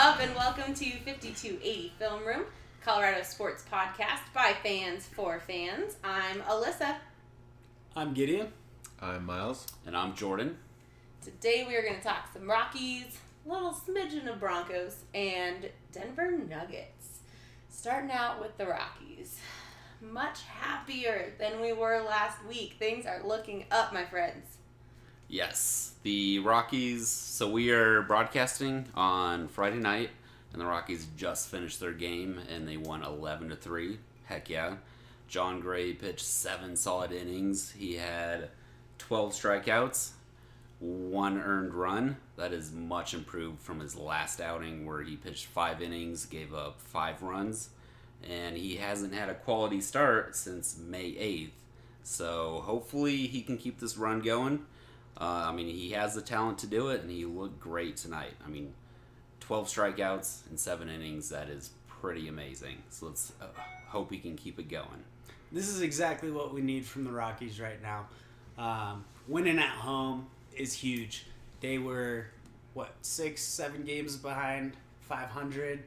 up, and welcome to 5280 Film Room, Colorado sports podcast by fans for fans. I'm Alyssa. I'm Gideon. I'm Miles. And I'm Jordan. Today we are going to talk some Rockies, a little smidgen of Broncos, and Denver Nuggets. Starting out with the Rockies. Much happier than we were last week. Things are looking up, my friends. Yes, the Rockies. So we are broadcasting on Friday night, and the Rockies just finished their game, and they won 11-3. Heck yeah. Jon Gray pitched 7 solid innings. He had 12 strikeouts, 1 earned run. That is much improved from his last outing where he pitched 5 innings, gave up 5 runs, and he hasn't had a quality start since May 8th. So hopefully he can keep this run going. He has the talent to do it, and he looked great tonight. 12 strikeouts in 7 innings, that is pretty amazing. So let's hope he can keep it going. This is exactly what we need from the Rockies right now. Winning at home is huge. They were, 6-7 games behind 500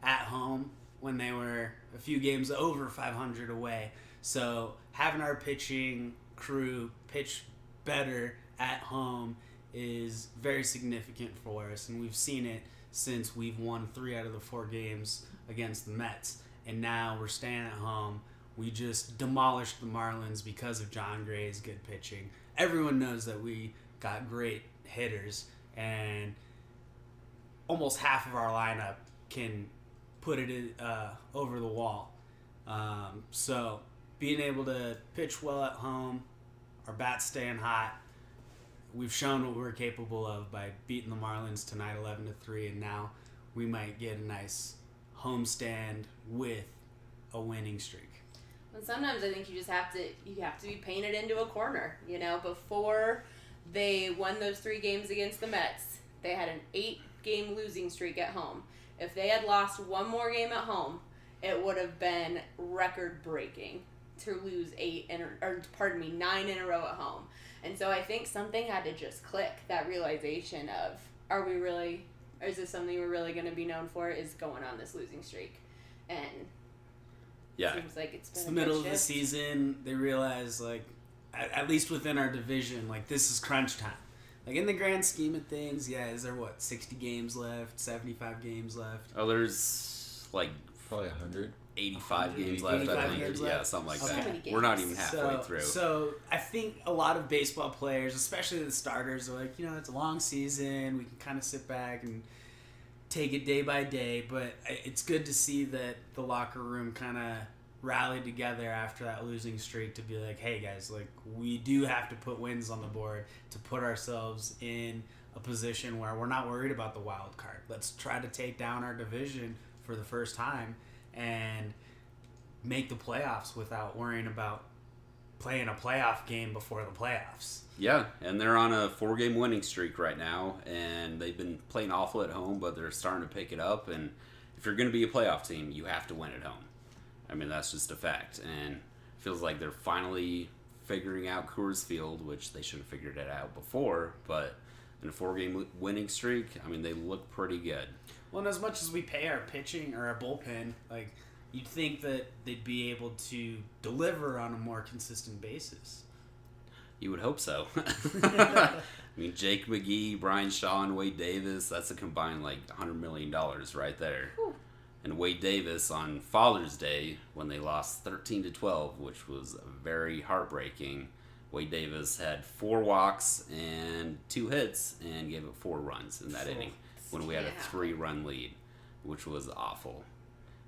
at home when they were a few games over 500 away. So having our pitching crew pitch better at home is very significant for us, and we've seen it since we've won 3 out of the 4 games against the Mets, and now we're staying at home. We just demolished the Marlins because of Jon Gray's good pitching. Everyone knows that we got great hitters, and almost half of our lineup can put it over the wall. So being able to pitch well at home, our bats staying hot, we've shown what we're capable of by beating the Marlins tonight 11-3, and now we might get a nice homestand with a winning streak. And sometimes I think you have to be painted into a corner. Before they won those 3 games against the Mets, they had an 8-game losing streak at home. If they had lost one more game at home, it would have been record breaking to lose 9 in a row at home. And so I think something had to just click, that realization of, is this something we're really going to be known for, is going on this losing streak. And yeah, it seems like it's the middle of the season. They realize, at least within our division, this is crunch time. In the grand scheme of things, is there 60 games left, 75 games left? Oh, there's probably 100. 85 games left, I think. Yeah, something like that. We're not even halfway through. So I think a lot of baseball players, especially the starters, are it's a long season. We can kind of sit back and take it day by day. But it's good to see that the locker room kind of rallied together after that losing streak to be like, hey guys, we do have to put wins on the board to put ourselves in a position where we're not worried about the wild card. Let's try to take down our division for the first time and make the playoffs without worrying about playing a playoff game before the playoffs. Yeah, and they're on a 4-game winning streak right now, and they've been playing awful at home, but they're starting to pick it up, and if you're going to be a playoff team, you have to win at home. That's just a fact, and it feels like they're finally figuring out Coors Field, which they should have figured it out before, but in a 4-game winning streak, they look pretty good. Well, and as much as we pay our pitching or our bullpen, you'd think that they'd be able to deliver on a more consistent basis. You would hope so. Jake McGee, Brian Shaw, and Wade Davis, that's a combined $100 million right there. Whew. And Wade Davis on Father's Day, when they lost 13-12, which was very heartbreaking, Wade Davis had 4 walks and 2 hits and gave up 4 runs in that inning when we had a 3-run lead, which was awful.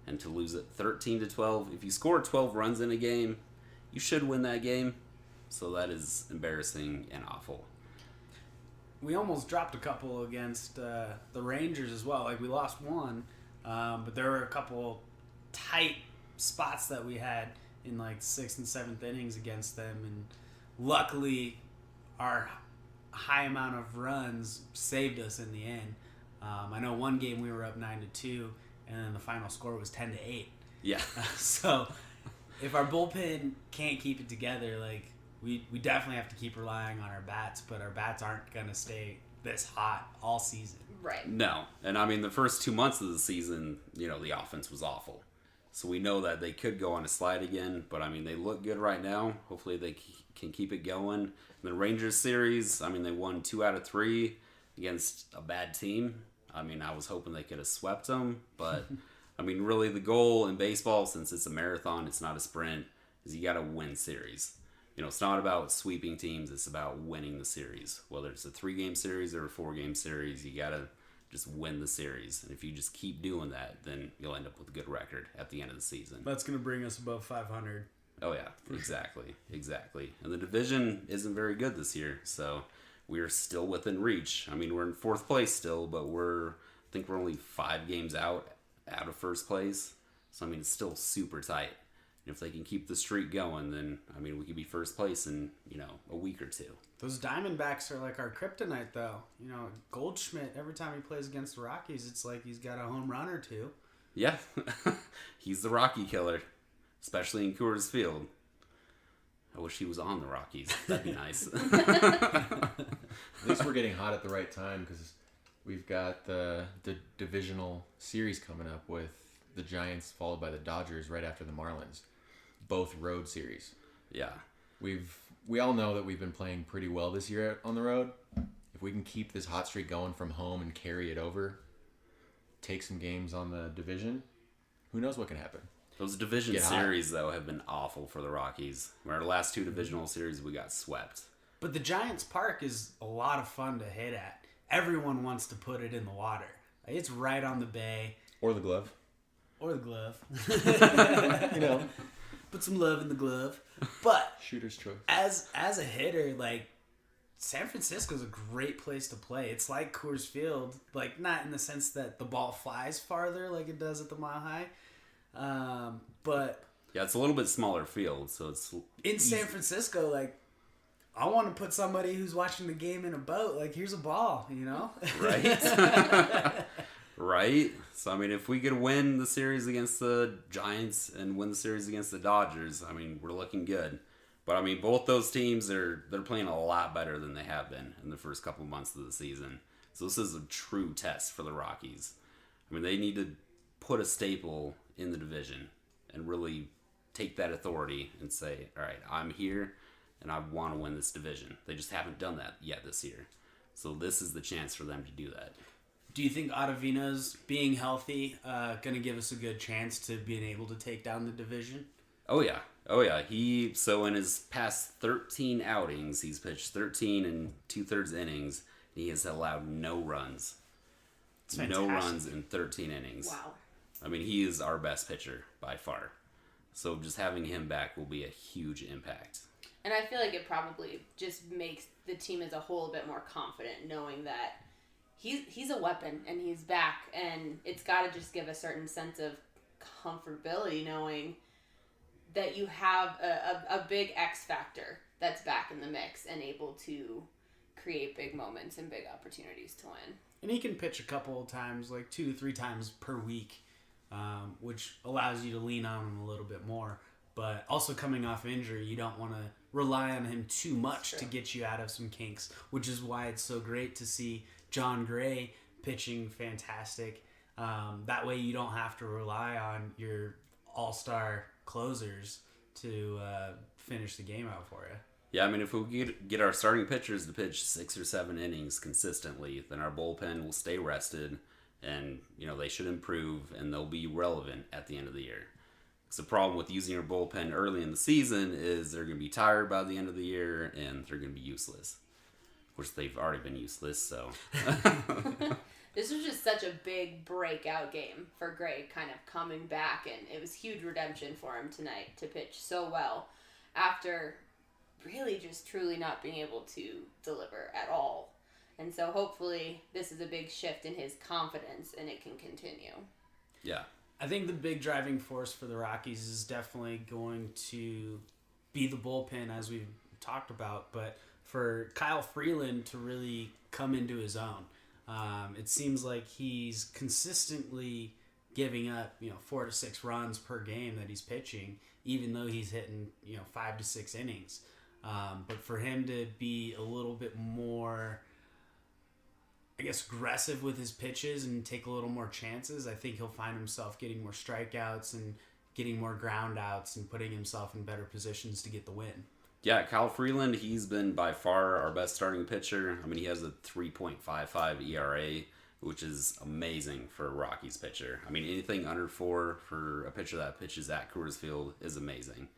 And to lose it 13-12, if you score 12 runs in a game, you should win that game. So that is embarrassing and awful. We almost dropped a couple against the Rangers as well. We lost 1, but there were a couple tight spots that we had in 6th and 7th innings against them, and luckily our high amount of runs saved us in the end. I know one game we were up 9-2, and then the final score was 10-8. Yeah. So if our bullpen can't keep it together, we definitely have to keep relying on our bats, but our bats aren't going to stay this hot all season. Right. No. And I mean, the first 2 months of the season, the offense was awful. So we know that they could go on a slide again, but I mean, they look good right now. Hopefully they can keep it going. In the Rangers series, I mean, they won 2 out of 3 against a bad team. I mean, I was hoping they could have swept them, but I mean, really the goal in baseball, since it's a marathon, it's not a sprint, is you got to win series. It's not about sweeping teams, it's about winning the series. Whether it's a 3-game series or a 4-game series, you got to just win the series. And if you just keep doing that, then you'll end up with a good record at the end of the season. That's going to bring us above 500. Oh, yeah, exactly. And the division isn't very good this year, so we're still within reach. I mean, we're in 4th place still, but I think we're only 5 games out of first place. So, I mean, it's still super tight. And if they can keep the streak going, then, I mean, we could be first place in, a week or 2. Those Diamondbacks are like our kryptonite, though. Goldschmidt, every time he plays against the Rockies, it's like he's got a home run or 2. Yeah, he's the Rocky killer, especially in Coors Field. I wish he was on the Rockies. That'd be nice. At least we're getting hot at the right time because we've got the divisional series coming up with the Giants followed by the Dodgers right after the Marlins. Both road series. Yeah. We all know that we've been playing pretty well this year on the road. If we can keep this hot streak going from home and carry it over, take some games on the division, who knows what can happen. Those division series, though, have been awful for the Rockies. Our last 2 divisional series, we got swept. But the Giants Park is a lot of fun to hit at. Everyone wants to put it in the water. It's right on the bay. Or the glove. Or the glove. You know. Put some love in the glove. But shooter's choice. As a hitter, like, San Francisco's a great place to play. It's like Coors Field, like, not in the sense that the ball flies farther like it does at the Mile High. But yeah, it's a little bit smaller field, so it's in San Francisco, like, I want to put somebody who's watching the game in a boat. Like, here's a ball, Right? Right? So, I mean, if we could win the series against the Giants and win the series against the Dodgers, I mean, we're looking good. But, I mean, both those teams, they're playing a lot better than they have been in the first couple months of the season. So this is a true test for the Rockies. I mean, they need to put a staple in the division and really take that authority and say, all right, I'm here and I want to win this division. They just haven't done that yet this year. So this is the chance for them to do that. Do you think Ottavino's being healthy going to give us a good chance to being able to take down the division? Oh, yeah. So in his past 13 outings, he's pitched 13 and 2/3 innings. And he has allowed no runs. No runs in 13 innings. Wow. I mean, he is our best pitcher by far. So just having him back will be a huge impact. And I feel like it probably just makes the team as a whole a bit more confident, knowing that he's a weapon and he's back, and it's got to just give a certain sense of comfortability knowing that you have a big X factor that's back in the mix and able to create big moments and big opportunities to win. And he can pitch a couple of times, like 2 to 3 times per week, which allows you to lean on him a little bit more. But also coming off injury, you don't want to rely on him too much to get you out of some kinks, which is why it's so great to see Jon Gray pitching fantastic. That way you don't have to rely on your all-star closers to finish the game out for you. Yeah, I mean, if we get our starting pitchers to pitch 6 or 7 innings consistently, then our bullpen will stay rested, and they should improve, and they'll be relevant at the end of the year. Because the problem with using your bullpen early in the season is they're going to be tired by the end of the year, and they're going to be useless. Of course, they've already been useless, so... This was just such a big breakout game for Gray, kind of coming back, and it was huge redemption for him tonight to pitch so well after really just truly not being able to deliver at all. And so hopefully this is a big shift in his confidence and it can continue. Yeah. I think the big driving force for the Rockies is definitely going to be the bullpen, as we've talked about, but for Kyle Freeland to really come into his own. It seems like he's consistently giving up, 4 to 6 runs per game that he's pitching, even though he's hitting, 5 to 6 innings. But for him to be a little bit more aggressive with his pitches and take a little more chances, I think he'll find himself getting more strikeouts and getting more ground outs and putting himself in better positions to get the win. Yeah, Kyle Freeland, he's been by far our best starting pitcher. I mean, he has a 3.55 ERA, which is amazing for a Rockies pitcher. I mean, anything under 4 for a pitcher that pitches at Coors Field is amazing.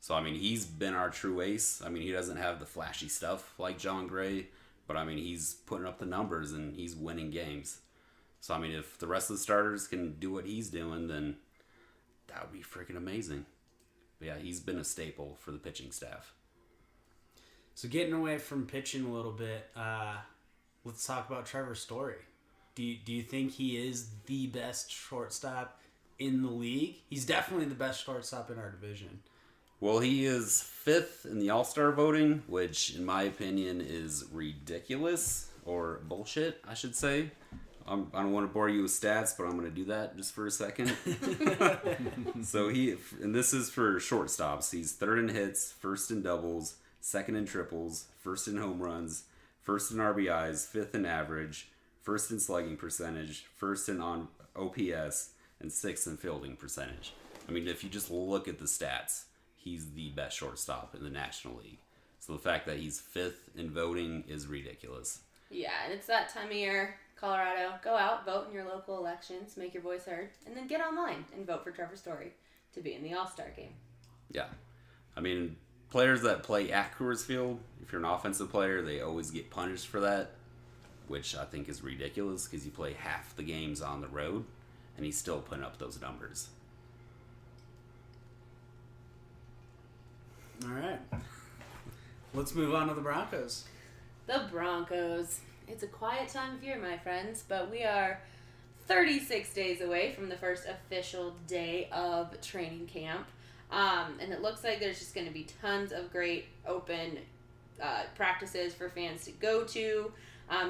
So, I mean, he's been our true ace. I mean, he doesn't have the flashy stuff like Jon Gray, but, I mean, he's putting up the numbers and he's winning games. So, I mean, if the rest of the starters can do what he's doing, then that would be freaking amazing. But, yeah, he's been a staple for the pitching staff. So getting away from pitching a little bit, let's talk about Trevor Story. Do you think he is the best shortstop in the league? He's definitely the best shortstop in our division. Well, he is 5th in the All-Star voting, which in my opinion is ridiculous, or bullshit, I should say. I don't want to bore you with stats, but I'm going to do that just for a second. So and this is for shortstops. He's 3rd in hits, 1st in doubles, 2nd in triples, 1st in home runs, 1st in RBIs, 5th in average, 1st in slugging percentage, 1st in on OPS, and 6th in fielding percentage. I mean, if you just look at the stats, he's the best shortstop in the National League. So the fact that he's 5th in voting is ridiculous. Yeah, and it's that time of year, Colorado. Go out, vote in your local elections, make your voice heard, and then get online and vote for Trevor Story to be in the All-Star game. Yeah. I mean, players that play at Coors Field, if you're an offensive player, they always get punished for that, which I think is ridiculous because you play half the games on the road, and he's still putting up those numbers. All right. Let's move on to the Broncos. The Broncos. It's a quiet time of year, my friends, but we are 36 days away from the first official day of training camp. And it looks like there's just going to be tons of great open practices for fans to go to.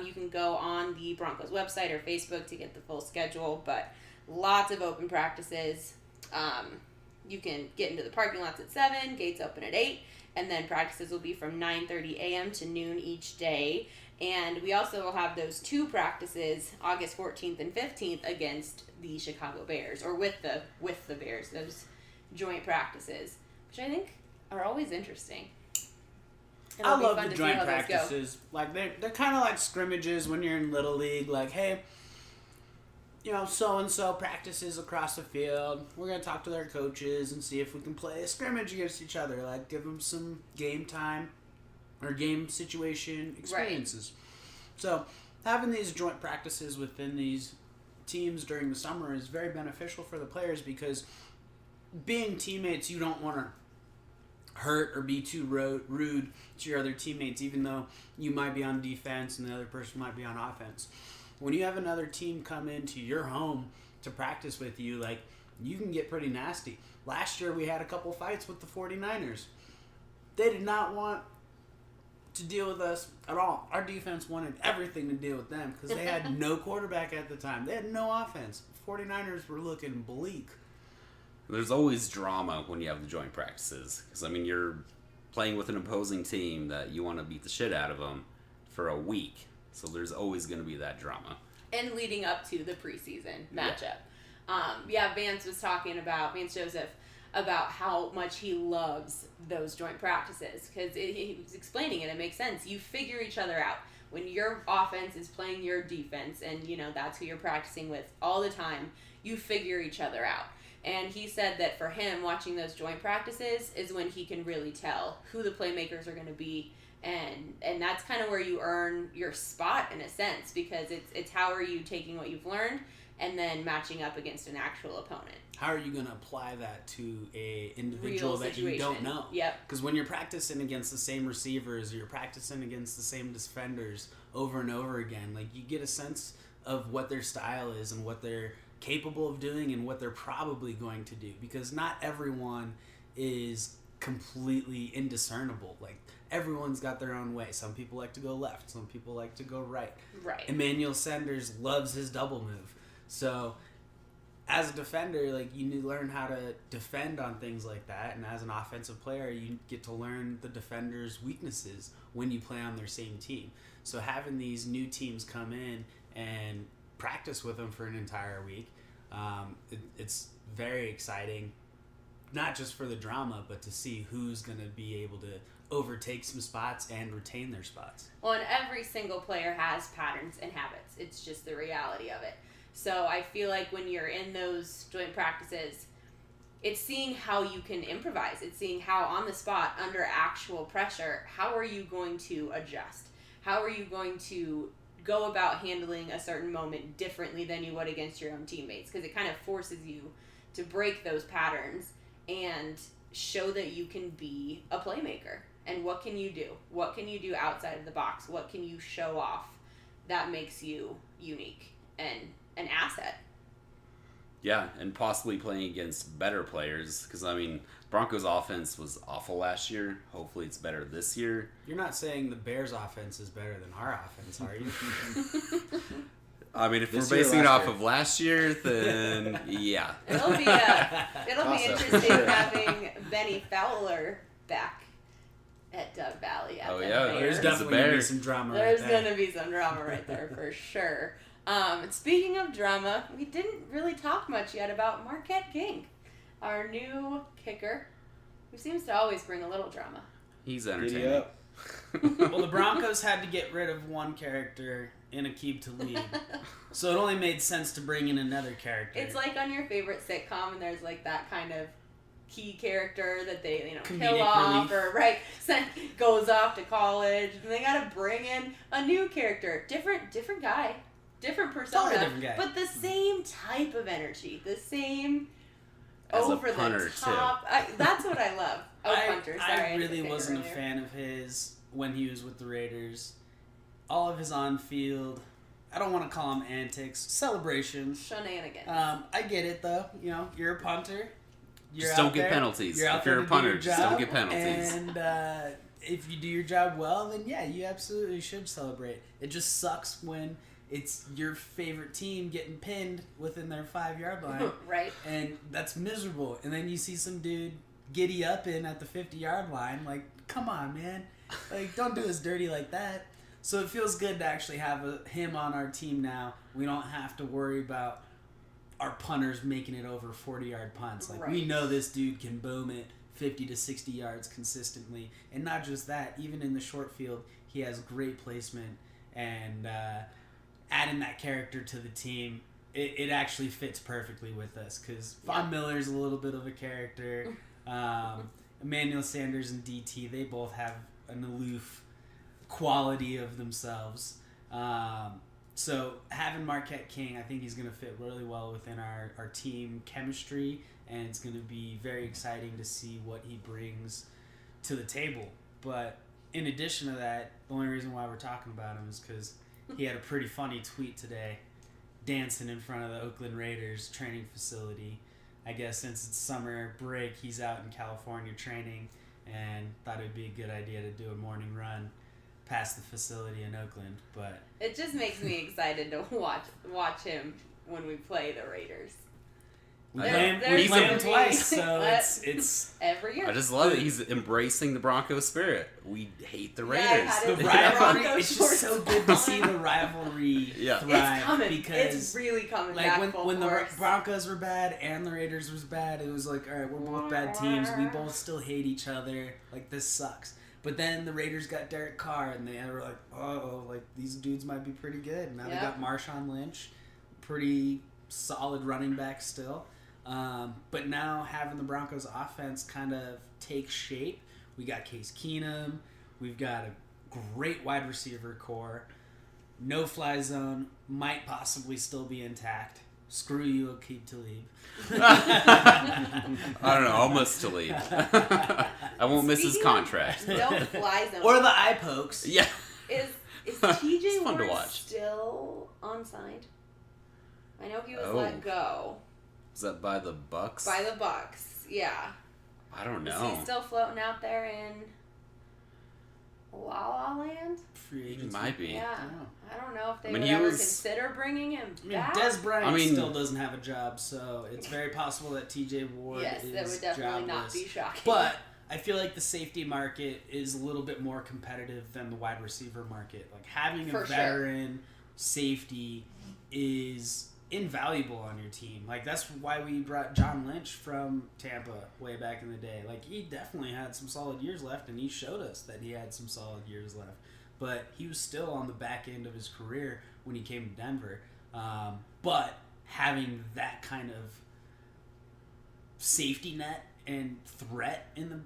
You can go on the Broncos website or Facebook to get the full schedule, but lots of open practices. You can get into the parking lots at 7, gates open at 8, and then practices will be from 9:30 a.m. to noon each day. And we also will have those 2 practices, August 14th and 15th, against the Chicago Bears, or with the Bears, those joint practices, which I think are always interesting. I love the joint practices. Like they're kind of like scrimmages when you're in Little League. Like, hey, so and so practices across the field. We're gonna talk to their coaches and see if we can play a scrimmage against each other. Like, give them some game time or game situation experiences. Right. So having these joint practices within these teams during the summer is very beneficial for the players because being teammates, you don't want to hurt or be too rude to your other teammates, even though you might be on defense and the other person might be on offense. When you have another team come into your home to practice with you, like, you can get pretty nasty. Last year we had a couple fights with the 49ers. They did not want to deal with us at all. Our defense wanted everything to deal with them because they had no quarterback at the time. They had no offense. 49ers were looking bleak. There's always drama when you have the joint practices. Because, I mean, you're playing with an opposing team that you want to beat the shit out of them for a week. So there's always going to be that drama. And leading up to the preseason matchup. Vance Joseph, about how much he loves those joint practices. Because he was explaining it. It makes sense. You figure each other out. When your offense is playing your defense, and, that's who you're practicing with all the time, you figure each other out. And he said that for him, watching those joint practices is when he can really tell who the playmakers are going to be. And that's kind of where you earn your spot in a sense, because it's how are you taking what you've learned and then matching up against an actual opponent. How are you going to apply that to a individual that you don't know? Yep. Because when you're practicing against the same receivers, or you're practicing against the same defenders over and over again, like, you get a sense of what their style is and what they're capable of doing and what they're probably going to do, because not everyone is completely indiscernible. Like, everyone's got their own way. Some people like to go left, some people like to go right. Emmanuel Sanders loves his double move. So as a defender, like, you need to learn how to defend on things like that. And as an offensive player, you get to learn the defender's weaknesses when you play on their same team. So having these new teams come in and practice with them for an entire week, it's very exciting, not just for the drama, but to see who's going to be able to overtake some spots and retain their spots. Well, and every single player has patterns and habits. It's just the reality of it. So I feel like when you're in those joint practices, it's seeing how you can improvise. It's seeing how on the spot, under actual pressure, how are you going to adjust? How are you going to go about handling a certain moment differently than you would against your own teammates? Because it kind of forces you to break those patterns and show that you can be a playmaker. And what can you do? What can you do outside of the box? What can you show off that makes you unique and an asset? Yeah, and possibly playing against better players. Because, I mean, Broncos' offense was awful last year. Hopefully it's better this year. You're not saying the Bears' offense is better than our offense, are you? I mean, if This we're year, basing it last off year. of last year, then yeah. It'll be Toss-up. interesting having Benny Fowler back at Dove Valley. At Oh, the yeah. Bears. There's He's definitely a going to bear. be some drama There's right there. going to be some drama right there for sure. Speaking of drama, we didn't really talk much yet about Marquette King, our new kicker, who seems to always bring a little drama. He's Giddy entertaining. up. Well, the Broncos had to get rid of one character in Aqib Talib, so it only made sense to bring in another character. It's like on your favorite sitcom, and there's like that kind of key character that they Comedic kill off relief. or goes off to college, and they gotta bring in a new character, different guy, different persona, Totally different guy. but the same type of energy, the same As a over punter, the top. That's what I love. Oh, punter! Sorry, I didn't really say it wasn't a earlier. fan of his when he was with the Raiders. All of his on-field, I don't want to call them antics, celebrations. Shenanigans. I get it though. You know, you're a punter. You're Just don't out get there, penalties. You're out If there you're a to do your punter, just don't job, get penalties. And if you do your job well, then yeah, you absolutely should celebrate. It just sucks when it's your favorite team getting pinned within their 5-yard line. Right. And that's miserable. And then you see some dude giddy up in at the 50-yard line. Like, come on, man. Like, don't do us dirty like that. So it feels good to actually have him on our team now. We don't have to worry about our punters making it over 40-yard punts. Like, we Right. know this dude can boom it 50 to 60 yards consistently. And not just that, even in the short field, he has great placement. And adding that character to the team, it actually fits perfectly with us. Because Von Miller's a little bit of a character. Emmanuel Sanders and DT, they both have an aloof quality of themselves. So having Marquette King, I think he's going to fit really well within our team chemistry, and it's going to be very exciting to see what he brings to the table. But in addition to that, the only reason why we're talking about him is because he had a pretty funny tweet today, dancing in front of the Oakland Raiders training facility. I guess since it's summer break, he's out in California training, and thought it would be a good idea to do a morning run past the facility in Oakland. But It just makes me excited to watch him when we play the Raiders. we There- play there's him a twice, so But- it's Every year. I just love it. He's embracing the Broncos spirit. We hate the Yeah, I Raiders. had the it. rivalry. Broncos It's just so shorts good to on. see the rivalry Yeah. thrive It's coming. because It's really coming like back full when the force. Broncos were bad and the Raiders was bad, it was like, all right, we're both bad teams. We both still hate each other. Like, this sucks. But then the Raiders got Derek Carr, and they were like, oh, like, these dudes might be pretty good. Now they Yeah. got Marshawn Lynch, pretty solid running back still. But now having the Broncos offense kind of take shape, we got Case Keenum, we've got a great wide receiver core, no fly zone, might possibly still be intact. Screw you, Aqib Talib. I don't know. Almost to leave. I won't miss his Speaking of contract. No fly zone. Or the eye pokes. Yeah. Is TJ It's fun to Ward watch. still unsigned? I know he was Oh. let go Is that by the Bucks? by the Bucks. Yeah. I don't Is know. he still floating out there in La La Land? Free He agency. might be. Yeah. Yeah. I don't know if they I mean, would he ever was- consider bringing him I mean, back. Des Bryant I mean- still doesn't have a job, so it's very possible that TJ Ward Yes, is that would definitely not jobless. be shocking. But I feel like the safety market is a little bit more competitive than the wide receiver market. Like having a For sure. veteran safety is invaluable on your team. Like that's why we brought John Lynch from Tampa way back in the day. Like he definitely had some solid years left, and he showed us that he had some solid years left. But he was still on the back end of his career when he came to Denver. But having that kind of safety net and threat in the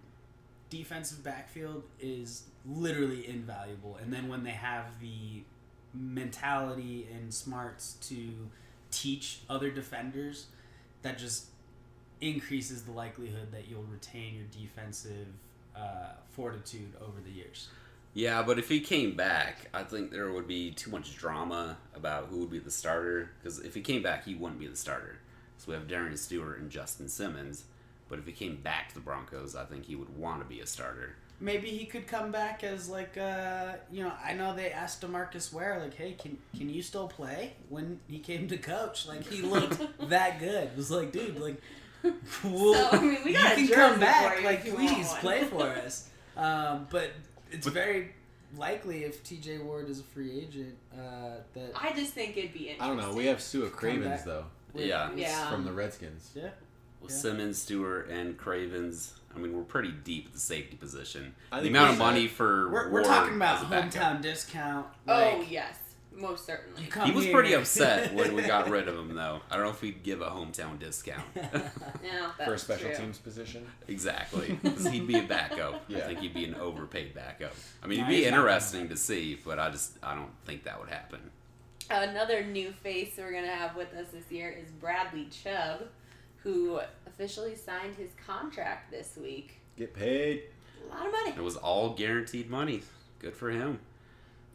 defensive backfield is literally invaluable. And then when they have the mentality and smarts to teach other defenders, that just increases the likelihood that you'll retain your defensive fortitude over the years. Yeah, but if he came back, I think there would be too much drama about who would be the starter. Because if he came back, he wouldn't be the starter. So we have Darian Stewart and Justin Simmons. But if he came back to the Broncos, I think he would want to be a starter. Maybe he could come back as like, I know they asked DeMarcus Ware, like, hey, can you still play? When he came to coach, like he looked that good. It was like, dude, like, So, I mean, we got a you can jersey come for back, you like, if you want please one. play for us. But it's very likely if TJ Ward is a free agent that I just think it'd be interesting. I don't know. We have Sua Come Cravens back. though Yeah. Yeah. from the Redskins. yeah. Well, Yeah. Simmons, Stewart, and Cravens. I mean, we're pretty deep at the safety position. I The think amount we of money should. for We're Ward talking about as a backup. hometown discount. Oh, Like, yes. Most certainly. you come He was here- pretty upset when we got rid of him, though. I don't know if he'd give a hometown discount. Yeah, that's For a special true. teams position. Exactly. 'Cause he'd be a backup. I Yeah. think he'd be an overpaid backup. I mean, No, it'd be he's not interesting to see, but I don't think that would happen. Another new face we're going to have with us this year is Bradley Chubb, who officially signed his contract this week. Get paid. A lot of money. It was all guaranteed money. Good for him.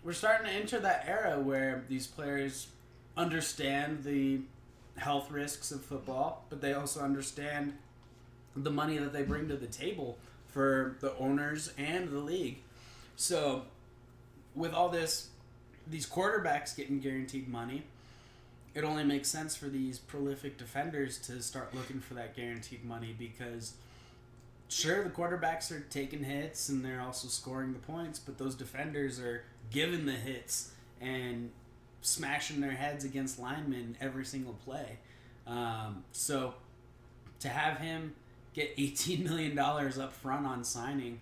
We're starting to enter that era where these players understand the health risks of football, but they also understand the money that they bring to the table for the owners and the league. So, with all these quarterbacks getting guaranteed money, it only makes sense for these prolific defenders to start looking for that guaranteed money because sure, the quarterbacks are taking hits and they're also scoring the points, but those defenders are giving the hits and smashing their heads against linemen every single play. So to have him get $18 million up front on signing,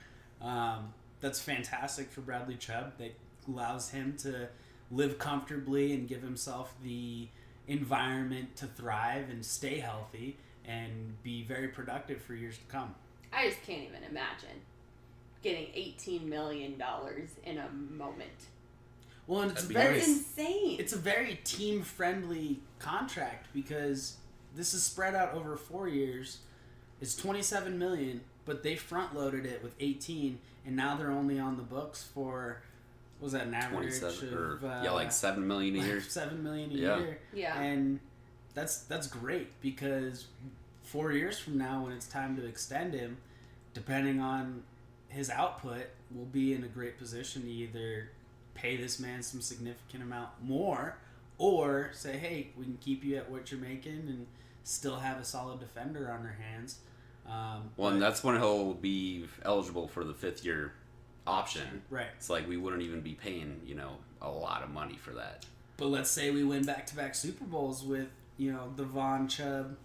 that's fantastic for Bradley Chubb. That allows him to live comfortably and give himself the environment to thrive and stay healthy and be very productive for years to come. I just can't even imagine getting $18 million in a moment. Well, and it's That'd be very That's insane. it's a very team friendly contract because this is spread out over 4 years. It's $27 million, but they front loaded it with 18, and now they're only on the books for what was that an average 27 of or like $7 million a year. $7 million a Yeah. year. Yeah. And that's great because 4 years from now, when it's time to extend him, depending on his output, we'll be in a great position to either pay this man some significant amount more or say, hey, we can keep you at what you're making and still have a solid defender on our hands. Well, and that's when he'll be eligible for the 5th year option. Right. It's like we wouldn't even be paying, a lot of money for that. But let's say we win back-to-back Super Bowls with, the Von Chubb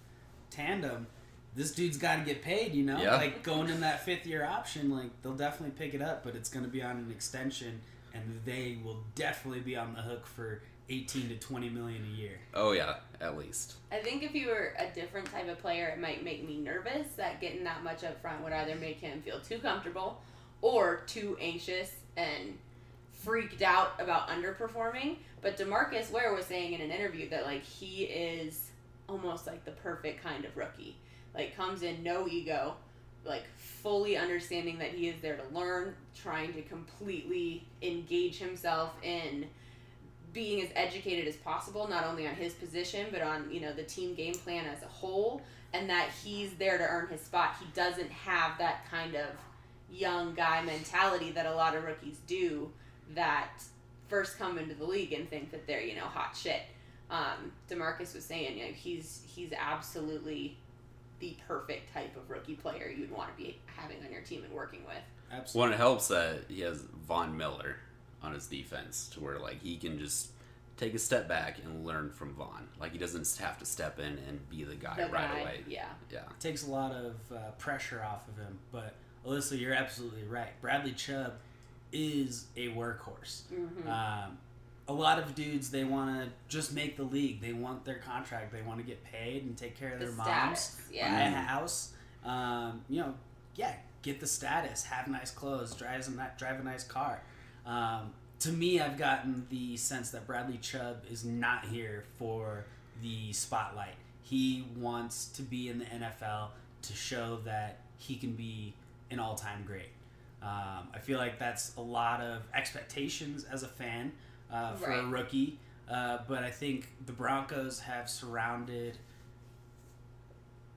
tandem. This dude's got to get paid, Yeah. Like, going in that 5th year option, like, they'll definitely pick it up, but it's going to be on an extension, and they will definitely be on the hook for 18 to 20 million a year. Oh, yeah, at least. I think if you were a different type of player, it might make me nervous that getting that much up front would either make him feel too comfortable or too anxious and freaked out about underperforming. But DeMarcus Ware was saying in an interview that, like, he is almost like the perfect kind of rookie. Like, comes in no ego, like, fully understanding that he is there to learn, trying to completely engage himself in being as educated as possible, not only on his position, but on, the team game plan as a whole, and that he's there to earn his spot. He doesn't have that kind of, young guy mentality that a lot of rookies do that first come into the league and think that they're, hot shit. DeMarcus was saying, he's absolutely the perfect type of rookie player you'd want to be having on your team and working with. Absolutely. Well, it helps that he has Von Miller on his defense to where, like, he can just take a step back and learn from Von. Like, he doesn't have to step in and be the guy right away. Yeah. It takes a lot of pressure off of him. But, Alyssa, you're absolutely right. Bradley Chubb is a workhorse. Mm-hmm. A lot of dudes, they want to just make the league. They want their contract. They want to get paid and take care of their moms. Yeah. Buy a house. Get the status. Have nice clothes. Drive a nice car. To me, I've gotten the sense that Bradley Chubb is not here for the spotlight. He wants to be in the NFL to show that he can be an all-time great. I feel like that's a lot of expectations as a fan for a rookie, but I think the Broncos have surrounded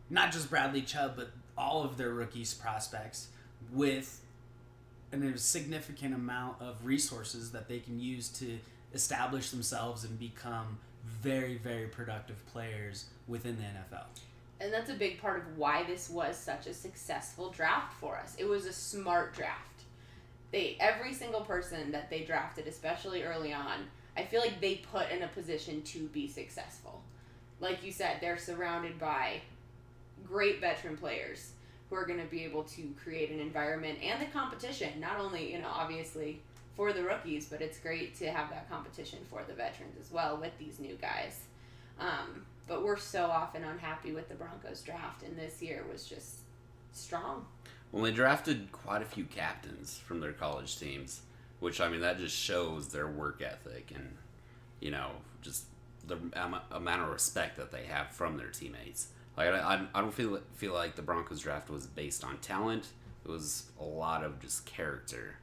not just Bradley Chubb, but all of their rookies prospects with a significant amount of resources that they can use to establish themselves and become very, very productive players within the NFL. And that's a big part of why this was such a successful draft for us. It was a smart draft. Every single person that they drafted, especially early on, I feel like they put in a position to be successful. Like you said, they're surrounded by great veteran players who are going to be able to create an environment and the competition, not only, obviously for the rookies, but it's great to have that competition for the veterans as well with these new guys. But we're so often unhappy with the Broncos draft, and this year was just strong. Well, they drafted quite a few captains from their college teams, which, that just shows their work ethic and, just the amount of respect that they have from their teammates. Like, I don't feel like the Broncos draft was based on talent. It was a lot of just character,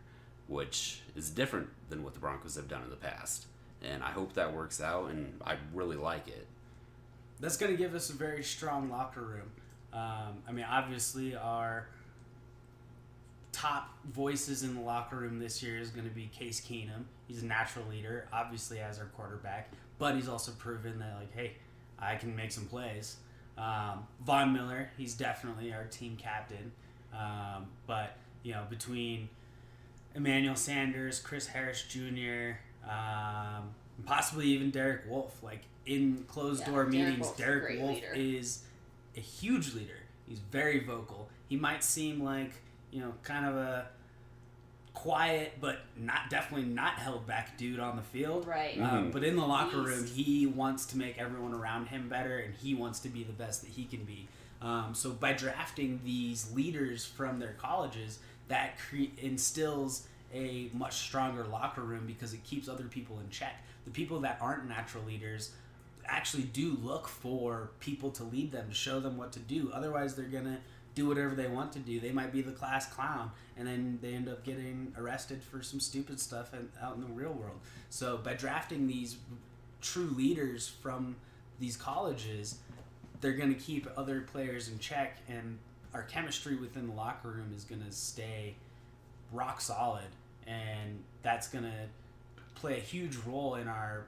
which is different than what the Broncos have done in the past. And I hope that works out, and I really like it. That's going to give us a very strong locker room. Obviously, our top voices in the locker room this year is going to be Case Keenum. He's a natural leader, obviously as our quarterback, but he's also proven that, hey, I can make some plays. Von Miller, he's definitely our team captain. But between Emmanuel Sanders, Chris Harris Jr., possibly even Derek Wolfe, in closed-door meetings, Derek Wolfe is a huge leader. He's very vocal. He might seem like, kind of a quiet but definitely not held back dude on the field. Right. But in the locker room, he wants to make everyone around him better, and he wants to be the best that he can be. So by drafting these leaders from their colleges, that instills a much stronger locker room because it keeps other people in check. The people that aren't natural leaders actually do look for people to lead them, to show them what to do. Otherwise, they're going to do whatever they want to do. They might be the class clown, and then they end up getting arrested for some stupid stuff out in the real world. So by drafting these true leaders from these colleges, they're going to keep other players in check, and our chemistry within the locker room is going to stay rock solid, and that's going to play a huge role in our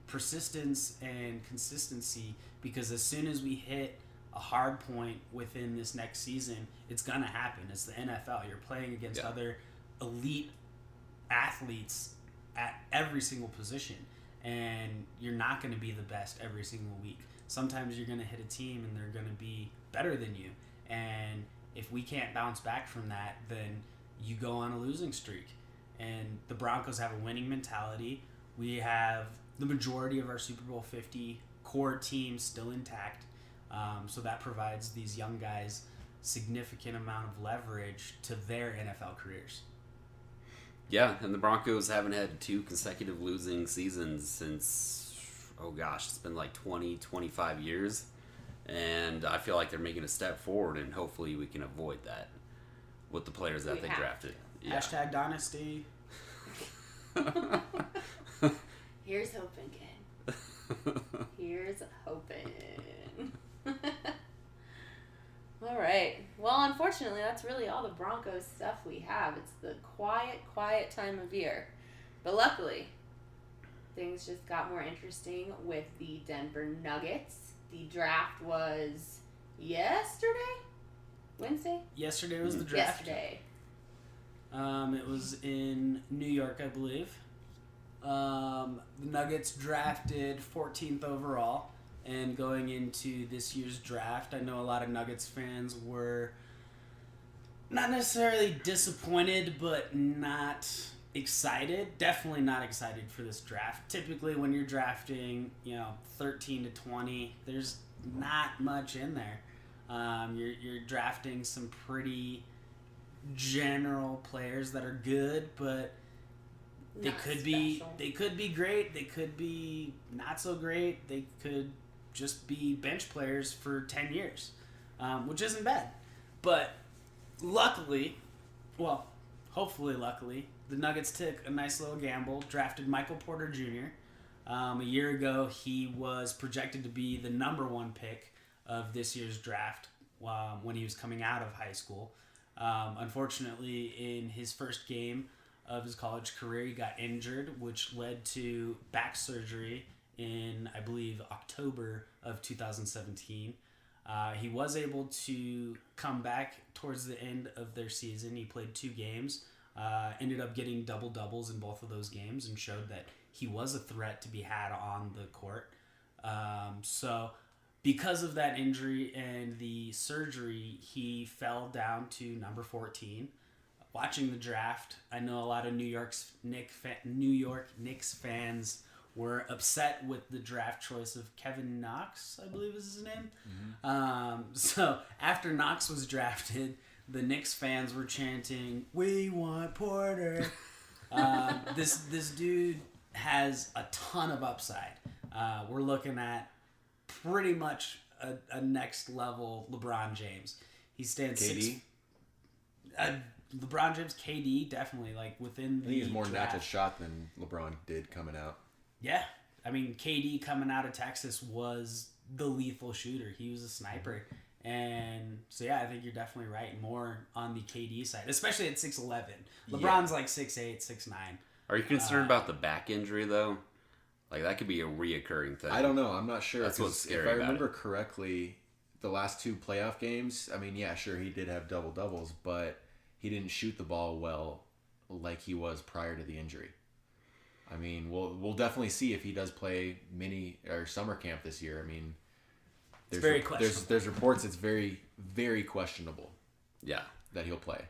persistence and consistency, because as soon as we hit a hard point within this next season, it's going to happen. It's the NFL. You're playing against other elite athletes at every single position, and you're not going to be the best every single week. Sometimes you're going to hit a team and they're going to be better than you, and if we can't bounce back from that, then you go on a losing streak. And the Broncos have a winning mentality. We have the majority of our Super Bowl 50 core team still intact. So that provides these young guys significant amount of leverage to their NFL careers. Yeah, and the Broncos haven't had 2 consecutive losing seasons since, it's been 20, 25 years. And I feel like they're making a step forward, and hopefully we can avoid that with the players that they drafted. Yeah. Hashtag Dynasty. Here's hoping, kid. Here's hoping. All right. Well, Well, unfortunately, that's really all the Broncos stuff we have. It's the quiet time of year. But luckily, things just got more interesting with the Denver Nuggets. The draft was yesterday? Wednesday? Yesterday was the draft. Yesterday. It was in New York, I believe. The Nuggets drafted 14th overall. And going into this year's draft, I know a lot of Nuggets fans were not necessarily disappointed, but not excited. Definitely not excited for this draft. Typically, when you're drafting, 13 to 20, there's not much in there. You're drafting some pretty general players that are good, but they could be great. They could be not so great. They could just be bench players for 10 years, which isn't bad. But hopefully, the Nuggets took a nice little gamble, drafted Michael Porter Jr. A year ago, he was projected to be the number 1 pick of this year's draft when he was coming out of high school. Unfortunately, in his first game of his college career, he got injured, which led to back surgery in, I believe, October of 2017. He was able to come back towards the end of their season. He played 2 games, ended up getting double-doubles in both of those games, and showed that he was a threat to be had on the court. So because of that injury and the surgery, he fell down to number 14. Watching the draft, I know a lot of New York Knicks fans were upset with the draft choice of Kevin Knox, I believe is his name. Mm-hmm. So after Knox was drafted, the Knicks fans were chanting, "We want Porter." This dude has a ton of upside. We're looking at pretty much a next level LeBron James. He stands KD? LeBron James, KD, definitely within the I think he's more draft. natural shot than LeBron did coming out. Yeah. I mean, KD coming out of Texas was the lethal shooter. He was a sniper. And so, yeah, I think you're definitely right. More on the KD side, especially at 6'11". LeBron's like 6'8", 6'9". Are you concerned about the back injury, though? That could be a reoccurring thing. I don't know. I'm not sure. That's what's scary If I about remember it. correctly, the last 2 playoff games, I mean, yeah, sure, he did have double-doubles, but he didn't shoot the ball well like he was prior to the injury. I mean, we'll definitely see if he does play mini or summer camp this year. I mean, there's reports it's very, very questionable. Yeah, that he'll play.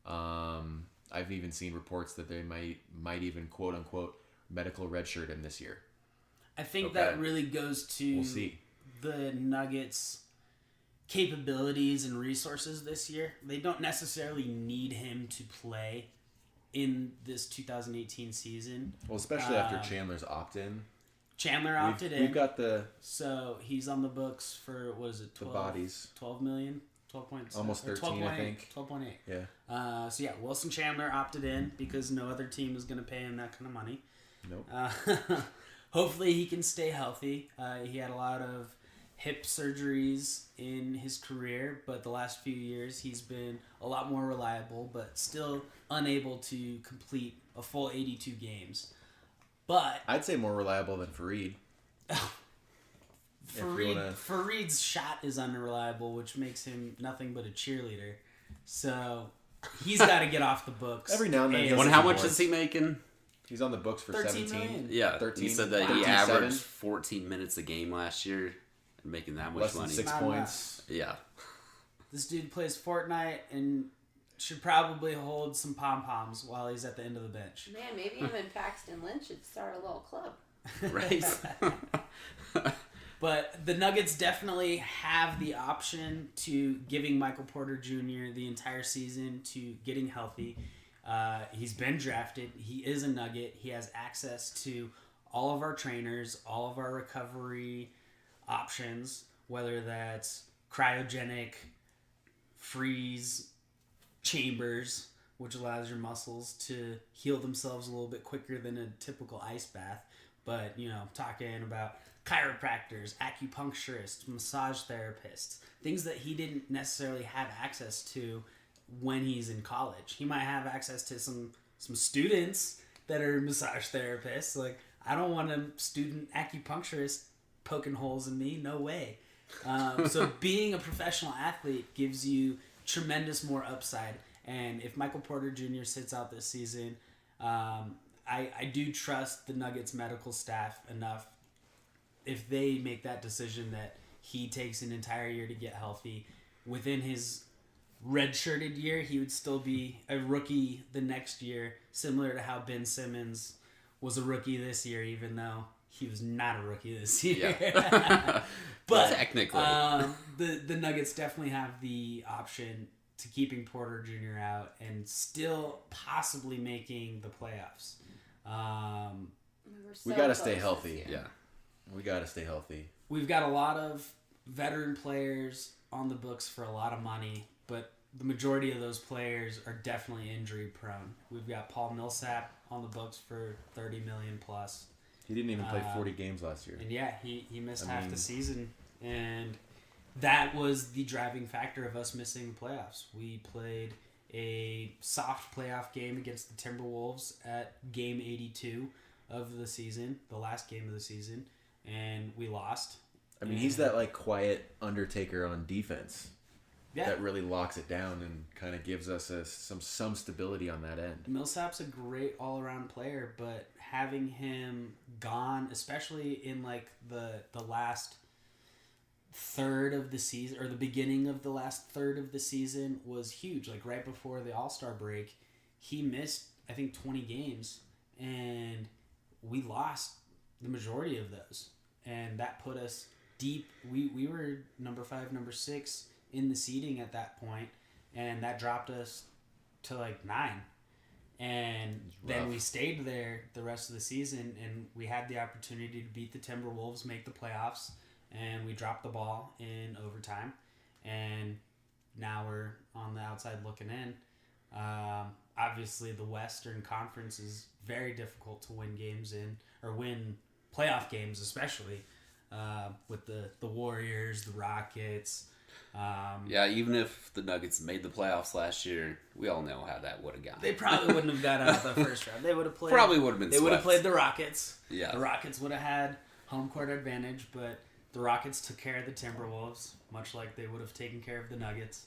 I've even seen reports that they might even quote unquote medical redshirt him this year. I think that really goes to we'll see. The Nuggets' capabilities and resources this year. They don't necessarily need him to play in this 2018 season. Well, especially after Chandler's opt-in. Chandler opted in. We've got so he's on the books for, what is it, 12, the bodies. 12 million? 12 points. Almost 13, I think. 12.8. Yeah. So, yeah, Wilson Chandler opted in because no other team is going to pay him that kind of money. Nope. Hopefully he can stay healthy. He had a lot of hip surgeries in his career, but the last few years he's been a lot more reliable, but still unable to complete a full 82 games. But I'd say more reliable than Fareed. Fareed's shot is unreliable, which makes him nothing but a cheerleader. So he's got to get off the books. Every now and then. How much is he making? He's on the books for 13 $17 million. Yeah, 13, he said that 13, he averaged 7. 14 minutes a game last year, and making that much Less money. than 6 Not points. Yeah. This dude plays Fortnite and should probably hold some pom-poms while he's at the end of the bench. Man, maybe him and Paxton Lynch should start a little club. Right. But the Nuggets definitely have the option to giving Michael Porter Jr. the entire season to getting healthy. He's been drafted. He is a Nugget. He has access to all of our trainers, all of our recovery options, whether that's cryogenic, freeze, chambers, which allows your muscles to heal themselves a little bit quicker than a typical ice bath. But, talking about chiropractors, acupuncturists, massage therapists, things that he didn't necessarily have access to when he's in college. He might have access to some students that are massage therapists. Like, I don't want a student acupuncturist poking holes in me. No way. So being a professional athlete gives you tremendous more upside. And if Michael Porter Jr. sits out this season, I do trust the Nuggets medical staff enough. If they make that decision that he takes an entire year to get healthy, within his redshirted year, he would still be a rookie the next year, similar to how Ben Simmons was a rookie this year, even though he was not a rookie this year. Yeah. But technically, the Nuggets definitely have the option to keeping Porter Jr. out and still possibly making the playoffs. We got to stay healthy. yeah. We got to stay healthy. We've got a lot of veteran players on the books for a lot of money, but the majority of those players are definitely injury prone. We've got Paul Millsap on the books for $30 million plus. He didn't even play 40 games last year. And yeah, he missed half the season, and that was the driving factor of us missing the playoffs. We played a soft playoff game against the Timberwolves at game 82 of the season, the last game of the season, and we lost. I mean, he's that like quiet undertaker on defense that really locks it down and kind of gives us some stability on that end. Millsap's a great all-around player, but having him gone, especially in like the last third of the season, or the beginning of the last third of the season, was huge. Like right before the All-Star break, he missed, I think, 20 games, and we lost the majority of those. And that put us deep. We were number 5, number 6 in the seeding at that point, and that dropped us to like 9. And then we stayed there the rest of the season, and we had the opportunity to beat the Timberwolves, make the playoffs, and we dropped the ball in overtime. And now we're on the outside looking in. Obviously, the Western Conference is very difficult to win games in, or win playoff games especially, with the Warriors, the Rockets. Yeah, even if the Nuggets made the playoffs last year, we all know how that would have gone. They probably wouldn't have got out of the first round. They would have played. Probably would have been. They would have played the Rockets. Yeah. The Rockets would have had home court advantage, but the Rockets took care of the Timberwolves, much like they would have taken care of the Nuggets.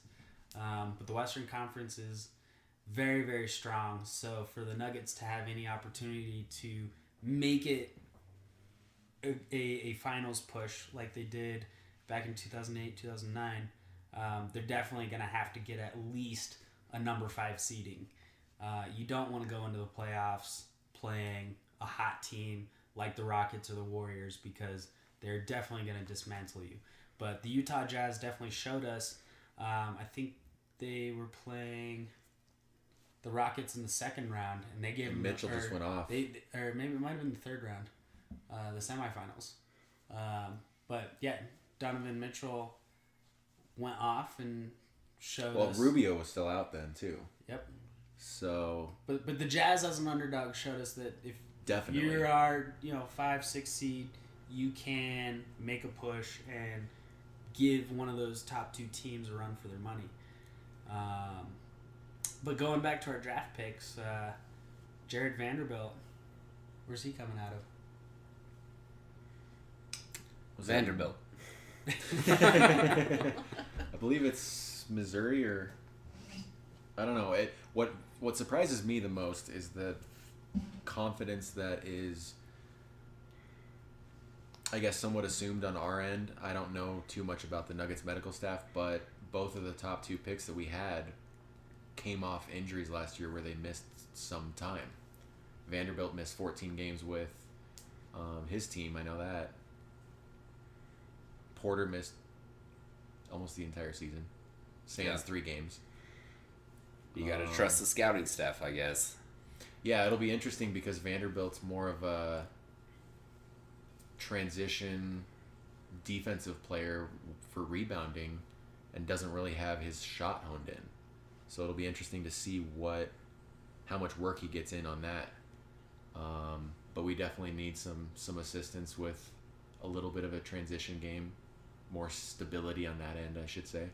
But the Western Conference is very, very strong. So for the Nuggets to have any opportunity to make it a finals push like they did back in 2008, 2009, they're definitely going to have to get at least a number 5 seeding. You don't want to go into the playoffs playing a hot team like the Rockets or the Warriors, because they're definitely going to dismantle you. But the Utah Jazz definitely showed us. I think they were playing the Rockets in the second round, and they gave them... Mitchell just went off. Or maybe it might have been the third round, the semifinals. But yeah, Donovan Mitchell went off and showed us... Well, Rubio was still out then, too. Yep. So... But the Jazz as an underdog showed us that if definitely you are 5, 6 seed, you can make a push and give one of those top 2 teams a run for their money. But going back to our draft picks, Jared Vanderbilt, where's he coming out of? Vanderbilt. I believe it's Missouri, or I don't know. What surprises me the most is the confidence that is, I guess, somewhat assumed on our end. I don't know too much about the Nuggets medical staff, but both of the top 2 picks that we had came off injuries last year where they missed some time. Vanderbilt missed 14 games with his team, I know that. Porter missed almost the entire season. Sans 3 games. You got to trust the scouting staff, I guess. Yeah, it'll be interesting because Vanderbilt's more of a transition defensive player for rebounding and doesn't really have his shot honed in. So it'll be interesting to see how much work he gets in on that. But we definitely need some assistance with a little bit of a transition game, more stability on that end, I should say.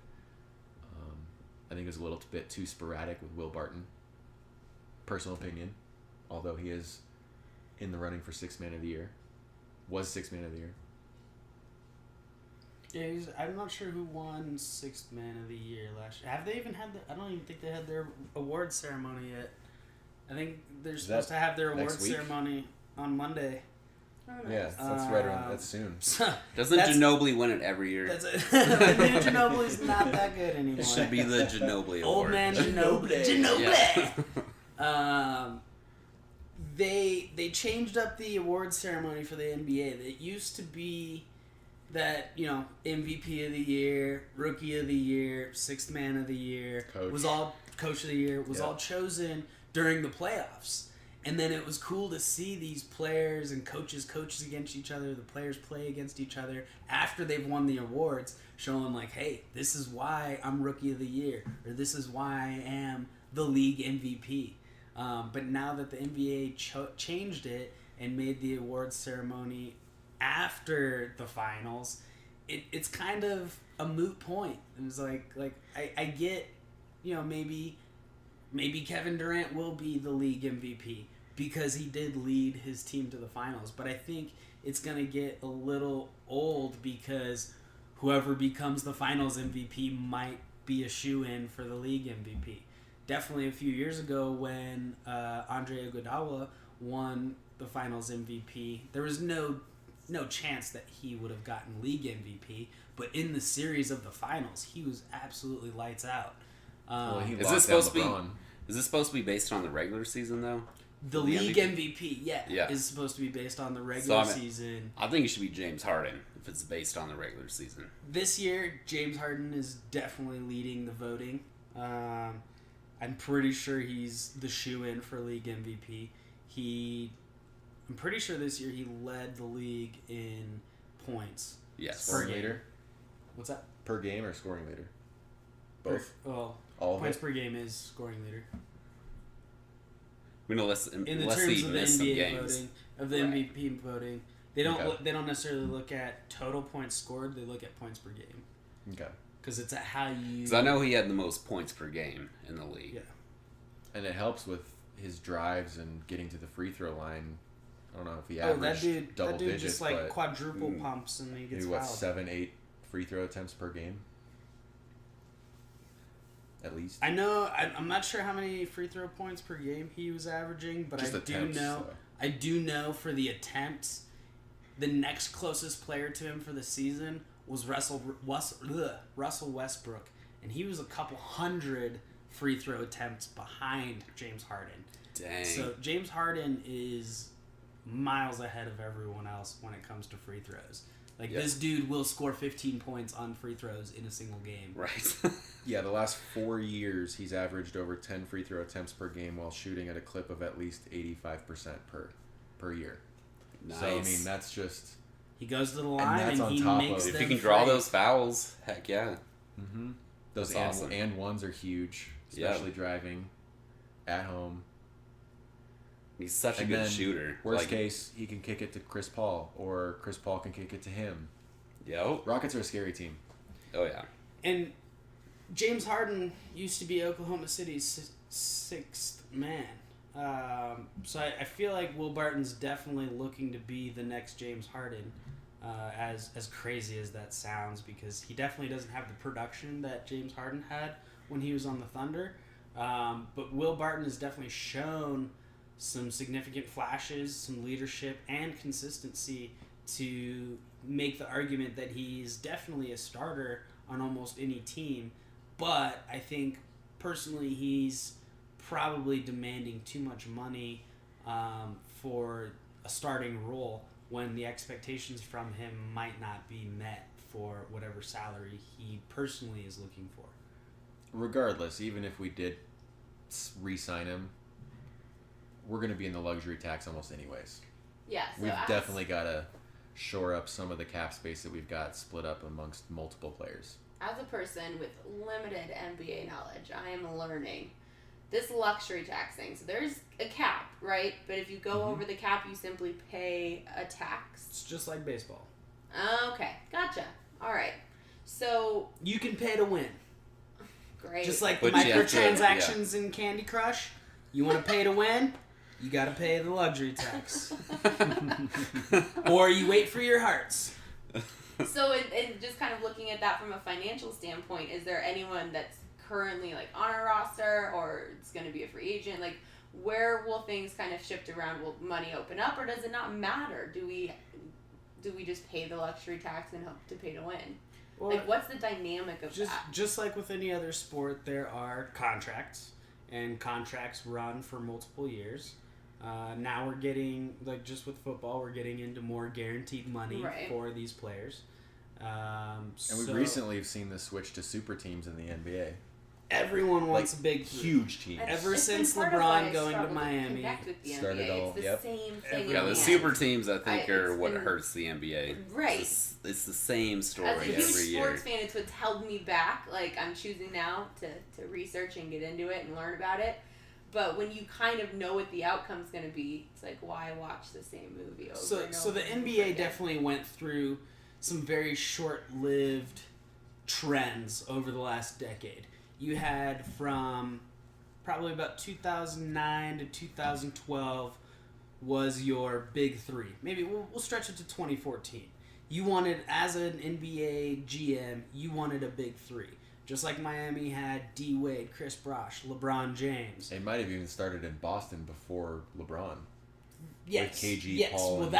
I think it was a little bit too sporadic with Will Barton. Personal opinion, although he is in the running for Sixth Man of the Year. Was Sixth Man of the Year. Yeah, I'm not sure who won Sixth Man of the Year last year. Have they even had I don't even think they had their award ceremony yet. I think they're supposed to have their award ceremony on Monday. Oh, nice. Yeah, that's right around. That's soon. Doesn't Ginobili win it every year? The new Ginobili's not that good anymore. It should be the Ginobili Award. Old man Ginobili. Yeah. They changed up the award ceremony for the NBA. It used to be that, MVP of the year, Rookie of the Year, Sixth Man of the Year, Coach of the Year was all chosen during the playoffs. And then it was cool to see these players and coaches against each other, the players play against each other after they've won the awards, showing like, hey, this is why I'm Rookie of the Year, or this is why I am the league MVP. But now that the NBA changed it and made the awards ceremony after the finals, it's kind of a moot point. It was like I get, maybe Kevin Durant will be the league MVP because he did lead his team to the finals. But I think it's going to get a little old because whoever becomes the finals MVP might be a shoo-in for the league MVP. Definitely a few years ago when Andre Iguodala won the finals MVP, there was no chance that he would have gotten league MVP. But in the series of the finals, he was absolutely lights out. Is this supposed to be based on the regular season though? The league MVP, is supposed to be based on the regular season. I think it should be James Harden if it's based on the regular season. This year, James Harden is definitely leading the voting. I'm pretty sure he's the shoo-in for league MVP. I'm pretty sure this year he led the league in points. Yes. Scoring leader? What's that? Per game or scoring leader? Both. All points per game is scoring leader. We know less in the terms of the NBA voting, of the MVP voting, they don't necessarily look at total points scored. They look at points per game. Okay. Because it's at how you. Because I know he had the most points per game in the league. Yeah. And it helps with his drives and getting to the free throw line. I don't know if he averaged double digits, just like quadruple pumps and he gets fouled. 7-8 free throw attempts per game. At least. I know. I'm not sure how many free throw points per game he was averaging, but I do know for the attempts, the next closest player to him for the season was Russell Westbrook, and he was a couple hundred free throw attempts behind James Harden. Dang. So James Harden is miles ahead of everyone else when it comes to free throws. This dude will score 15 points on free throws in a single game. Right. Yeah, the last 4 years, he's averaged over 10 free throw attempts per game while shooting at a clip of at least 85% per year. Nice. So, I mean, that's just... He goes to the line and he makes them if he can draw those fouls, heck yeah. Mm-hmm. Those awesome. and ones are huge, especially driving at home. He's such a good shooter. Worst case, he can kick it to Chris Paul, or Chris Paul can kick it to him. Yo. Rockets are a scary team. Oh, yeah. And James Harden used to be Oklahoma City's sixth man. So I feel like Will Barton's definitely looking to be the next James Harden, as crazy as that sounds, because he definitely doesn't have the production that James Harden had when he was on the Thunder. But Will Barton has definitely shown some significant flashes, some leadership, and consistency to make the argument that he's definitely a starter on almost any team. But I think, personally, he's probably demanding too much money for a starting role when the expectations from him might not be met for whatever salary he personally is looking for. Regardless, even if we did re-sign him, we're going to be in the luxury tax almost anyways. Yeah, so we've definitely got to shore up some of the cap space that we've got split up amongst multiple players. As a person with limited NBA knowledge, I am learning this luxury tax thing. So there's a cap, right? But if you go over the cap, you simply pay a tax. It's just like baseball. Okay, gotcha. All right. So You can pay to win. great. Just like the But you have to- microtransactions in Candy Crush. You want to pay to win? You got to pay the luxury tax. Or you wait for your hearts. So, and just kind of looking at that from a financial standpoint, is there anyone that's currently like on our roster, or it's going to be a free agent? Like, where will things kind of shift around? Will money open up, or does it not matter? Do we just pay the luxury tax and hope to pay to win? Well, Like, what's the dynamic of that? just like with any other sport, there are contracts, and contracts run for multiple years. Now we're getting, like just with football, we're getting into more guaranteed money Right. for these players. And we recently have seen the switch to super teams in the NBA. Everyone wants Like, a big three. huge teams. Ever It's been since part of LeBron why I going to struggle Miami, connect with the started NBA. all- It's the yep. same thing. Yeah, in the the super end. teams I think are it's what been- hurts the NBA. Right. It's the same story As a huge every year. sports fan, it's what's held me back. Like, I'm choosing now to research and get into it and learn about it. But when you kind of know what the outcome's going to be, it's like, why watch the same movie over So, and so over the and over NBA again? definitely went through some very short-lived trends over the last decade. You had from probably about 2009 to 2012 was your big three. Maybe we'll stretch it to 2014. You wanted, as an NBA GM, you wanted a big three. Just like Miami had D. Wade, Chris Bosh, LeBron James. It might have even started in Boston before LeBron. Yes, KG, yes. Paul, Well, and-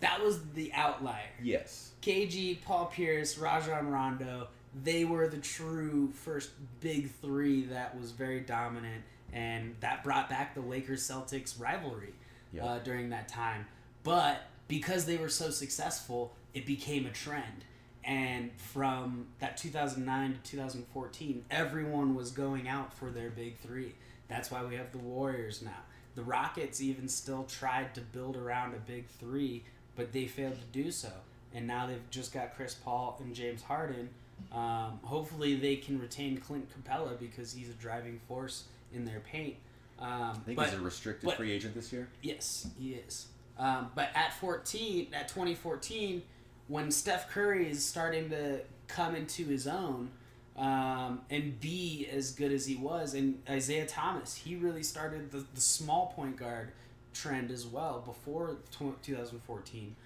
that was the outlier. Yes. KG, Paul Pierce, Rajon Rondo, they were the true first big three that was very dominant, and that brought back the Lakers-Celtics rivalry Yep. during that time. But because they were so successful, it became a trend. And from that 2009 to 2014, everyone was going out for their big three. That's why we have the Warriors now. The Rockets even still tried to build around a big three, but they failed to do so. And now they've just got Chris Paul and James Harden. Hopefully they can retain Clint Capella because he's a driving force in their paint. I think he's a restricted free agent this year. Yes, he is. But at 2014, when Steph Curry is starting to come into his own and be as good as he was, and Isaiah Thomas, he really started the small point guard trend as well before 2014.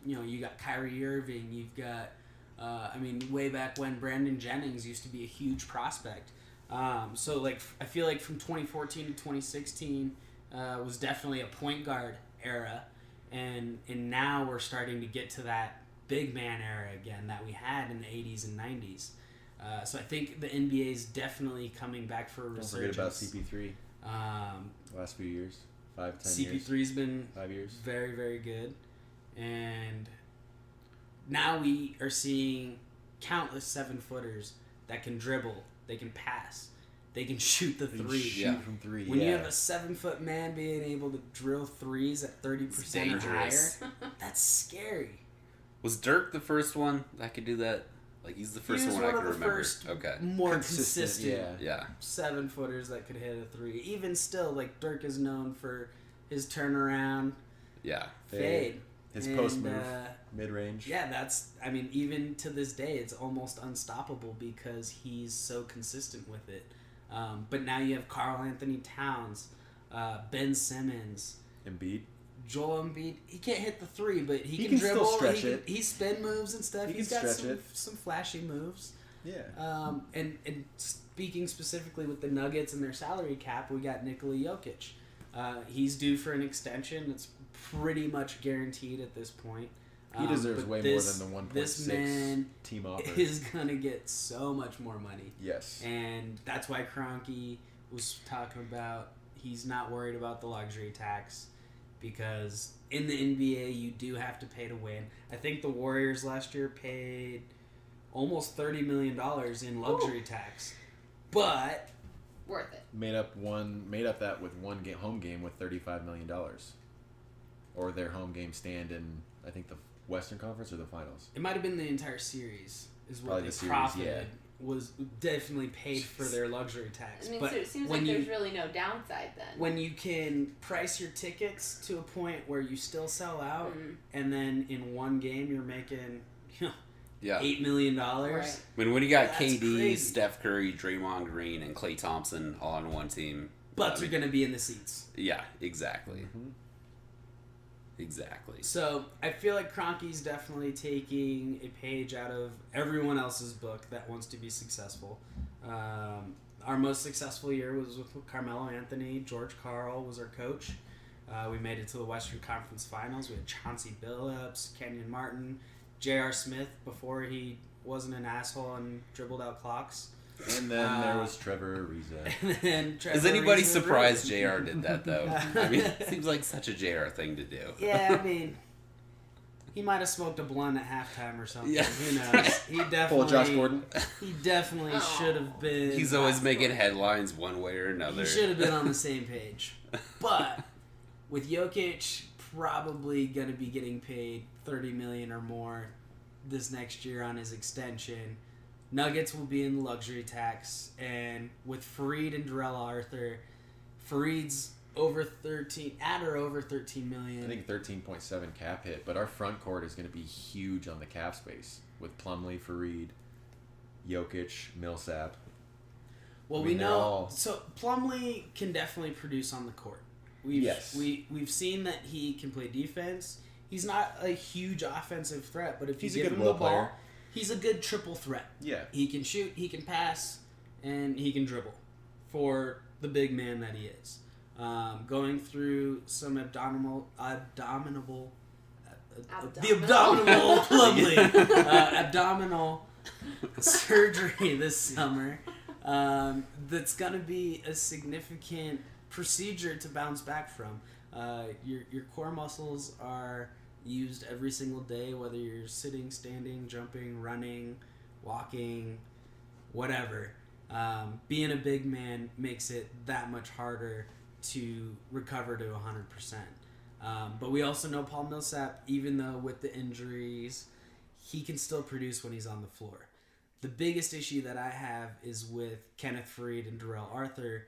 You got Kyrie Irving, you've got, way back when Brandon Jennings used to be a huge prospect. So I feel like from 2014 to 2016 was definitely a point guard era. And now we're starting to get to that big man era again that we had in the 80s and 90s. So I think the NBA is definitely coming back for a Don't resurgence. forget about CP3. Last few years. 5-10 years. CP3's been 5 years. very, very good. And now we are seeing countless 7-footers that can dribble, they can pass, they can shoot the three. Shoot from three. When you have a 7-foot man being able to drill threes at 30% or higher, dangerous. that's scary. Was Dirk the first one that could do that? Like, he's the first He was one I one could of the remember. first Okay. more Consistent, consistent Yeah. 7-footers that could hit a three. Even still, like Dirk is known for his turnaround Yeah. fade. His And, post move. Mid-range. Yeah, even to this day, it's almost unstoppable because he's so consistent with it. But now you have Karl Anthony Towns, Ben Simmons, Embiid. Joel Embiid. He can't hit the three, but he can dribble. still stretch it. He spin moves and stuff. He He's can got stretch some flashy moves. Yeah. And speaking specifically with the Nuggets and their salary cap, we got Nikola Jokic. He's due for an extension. It's pretty much guaranteed at this point. He deserves but way this, more than the 1.6 This man team offer. is gonna get so much more money, Yes. and that's why Kroenke was talking about he's not worried about the luxury tax because in the NBA you do have to pay to win. I think the Warriors last year paid almost $30 million in luxury tax, but Worth it. Made up that with one home game with $35 million, or their home game stand in I think the Western Conference or the Finals. it might have been the entire series is what Probably they the series, profited yeah. was definitely paid for their luxury tax. I mean, but so it seems like there's really no downside then. When you can price your tickets to a point where you still sell out, and then in one game you're making $8 million. Right. When you got That's KD, crazy. Steph Curry, Draymond Green, and Klay Thompson all on one team. But you're going to be in the seats. Yeah, exactly. Exactly. So I feel like Kroenke's definitely taking a page out of everyone else's book that wants to be successful. Our most successful year was with Carmelo Anthony. George Karl was our coach. We made it to the Western Conference Finals. We had Chauncey Billups, Kenyon Martin, J.R. Smith before he wasn't an asshole and dribbled out clocks. And then there was Trevor Ariza. Is anybody surprised JR did that, though? I mean, it seems like such a JR thing to do. Yeah, I mean, he might have smoked a blunt at halftime or something. Yeah. Who knows? He definitely. Full Josh Gordon. He definitely should have been. He's always making headlines one way or another. He should have been on the same page. But with Jokic probably going to be getting paid $30 million or more this next year on his extension, Nuggets will be in the luxury tax, and with Fareed and Darrell Arthur, Fareed's over 13 million. I think 13.7 cap hit, but our front court is going to be huge on the cap space with Plumlee, Fareed, Jokic, Millsap. Well, we know so Plumlee can definitely produce on the court. We've seen that he can play defense. He's not a huge offensive threat, but if you give him the ball, he's a good triple threat. Yeah. He can shoot, he can pass, and he can dribble for the big man that he is. Going through some abdominal surgery this summer. That's going to be a significant procedure to bounce back from. Your core muscles are used every single day, whether you're sitting, standing, jumping, running, walking, whatever. Being a big man makes it that much harder to recover to 100%. But we also know Paul Millsap, even though with the injuries, he can still produce when he's on the floor. The biggest issue that I have is with Kenneth Faried and Darrell Arthur.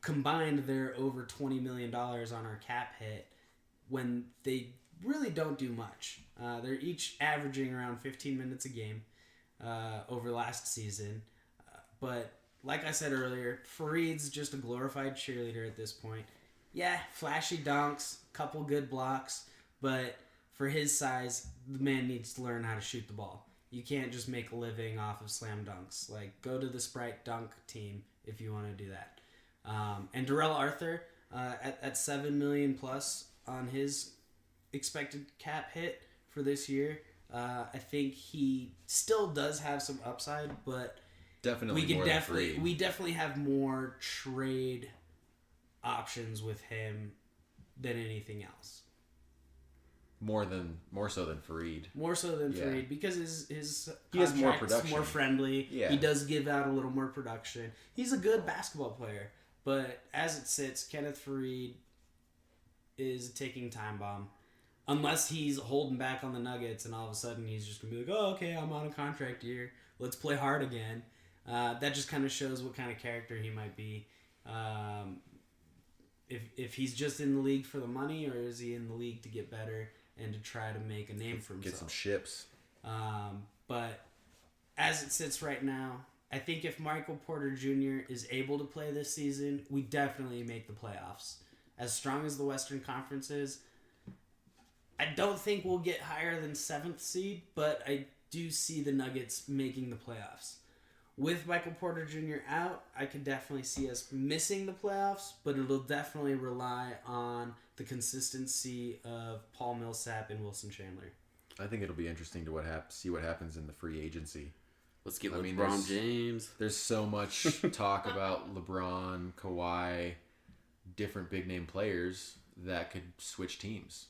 Combined, they're over $20 million on our cap hit when they really don't do much. They're each averaging around 15 minutes a game over last season. But like I said earlier, Fareed's just a glorified cheerleader at this point. Yeah, flashy dunks, couple good blocks, but for his size, the man needs to learn how to shoot the ball. You can't just make a living off of slam dunks. Like, go to the Sprite dunk team if you want to do that. And Darrell Arthur, at $7 million plus on his expected cap hit for this year, I think he still does have some upside, but we definitely have more trade options with him than anything else. More so than Fareed. More so than Fareed, because his he has more contract's production, more friendly. Yeah. He does give out a little more production. He's a good basketball player, but as it sits, Kenneth Fareed is a ticking time bomb. Unless he's holding back on the Nuggets and all of a sudden he's just gonna be like, oh, okay, I'm on a contract year. Let's play hard again. That just kind of shows what kind of character he might be. If he's just in the league for the money, or is he in the league to get better and to try to make a name for himself? Get some ships. But as it sits right now, I think if Michael Porter Jr. is able to play this season, we definitely make the playoffs. As strong as the Western Conference is, I don't think we'll get higher than 7th seed, but I do see the Nuggets making the playoffs. With Michael Porter Jr. out, I could definitely see us missing the playoffs, but it'll definitely rely on the consistency of Paul Millsap and Wilson Chandler. I think it'll be interesting to see what happens in the free agency. Let's get LeBron James. There's so much talk about LeBron, Kawhi, different big name players that could switch teams.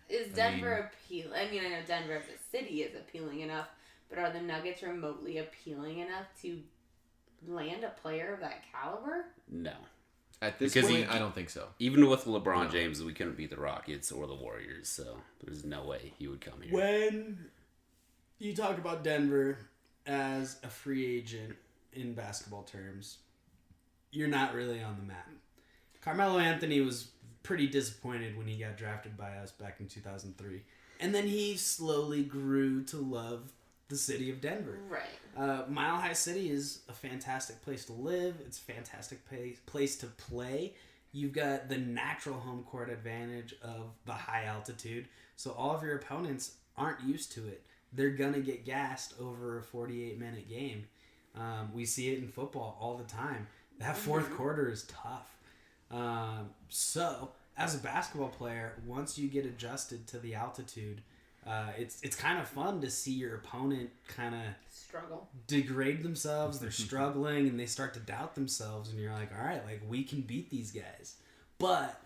Is Denver appealing? I mean, I know Denver as a city is appealing enough, but are the Nuggets remotely appealing enough to land a player of that caliber? No. At this point, I don't think so. Even with LeBron James, we couldn't beat the Rockets or the Warriors, so there's no way he would come here. When you talk about Denver as a free agent in basketball terms, you're not really on the map. Carmelo Anthony was pretty disappointed when he got drafted by us back in 2003. And then he slowly grew to love the city of Denver. Right. Mile High City is a fantastic place to live. It's a fantastic place to play. You've got the natural home court advantage of the high altitude. So all of your opponents aren't used to it. They're going to get gassed over a 48-minute game. We see it in football all the time. That fourth quarter is tough. So, as a basketball player, once you get adjusted to the altitude, it's kind of fun to see your opponent kind of struggle, degrade themselves. They're struggling, and they start to doubt themselves, and you're like, all right, like, we can beat these guys. But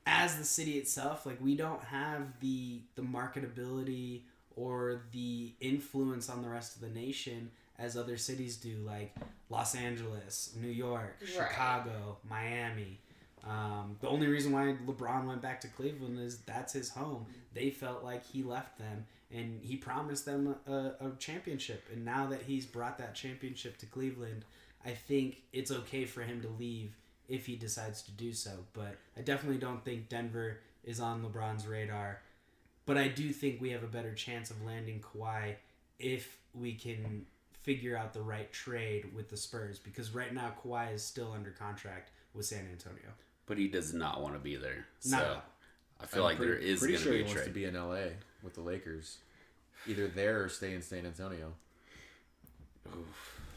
as the city itself, like, we don't have the marketability or the influence on the rest of the nation as other cities do, like Los Angeles, New York, Chicago, Miami. The only reason why LeBron went back to Cleveland is that's his home. They felt like he left them, and he promised them a championship. And now that he's brought that championship to Cleveland, I think it's okay for him to leave if he decides to do so. But I definitely don't think Denver is on LeBron's radar. But I do think we have a better chance of landing Kawhi if we can figure out the right trade with the Spurs, because right now Kawhi is still under contract with San Antonio. But he does not want to be there. Not So I feel like there is going to pretty be sure he a wants trade. to be in LA with the Lakers. Either there or stay in San Antonio.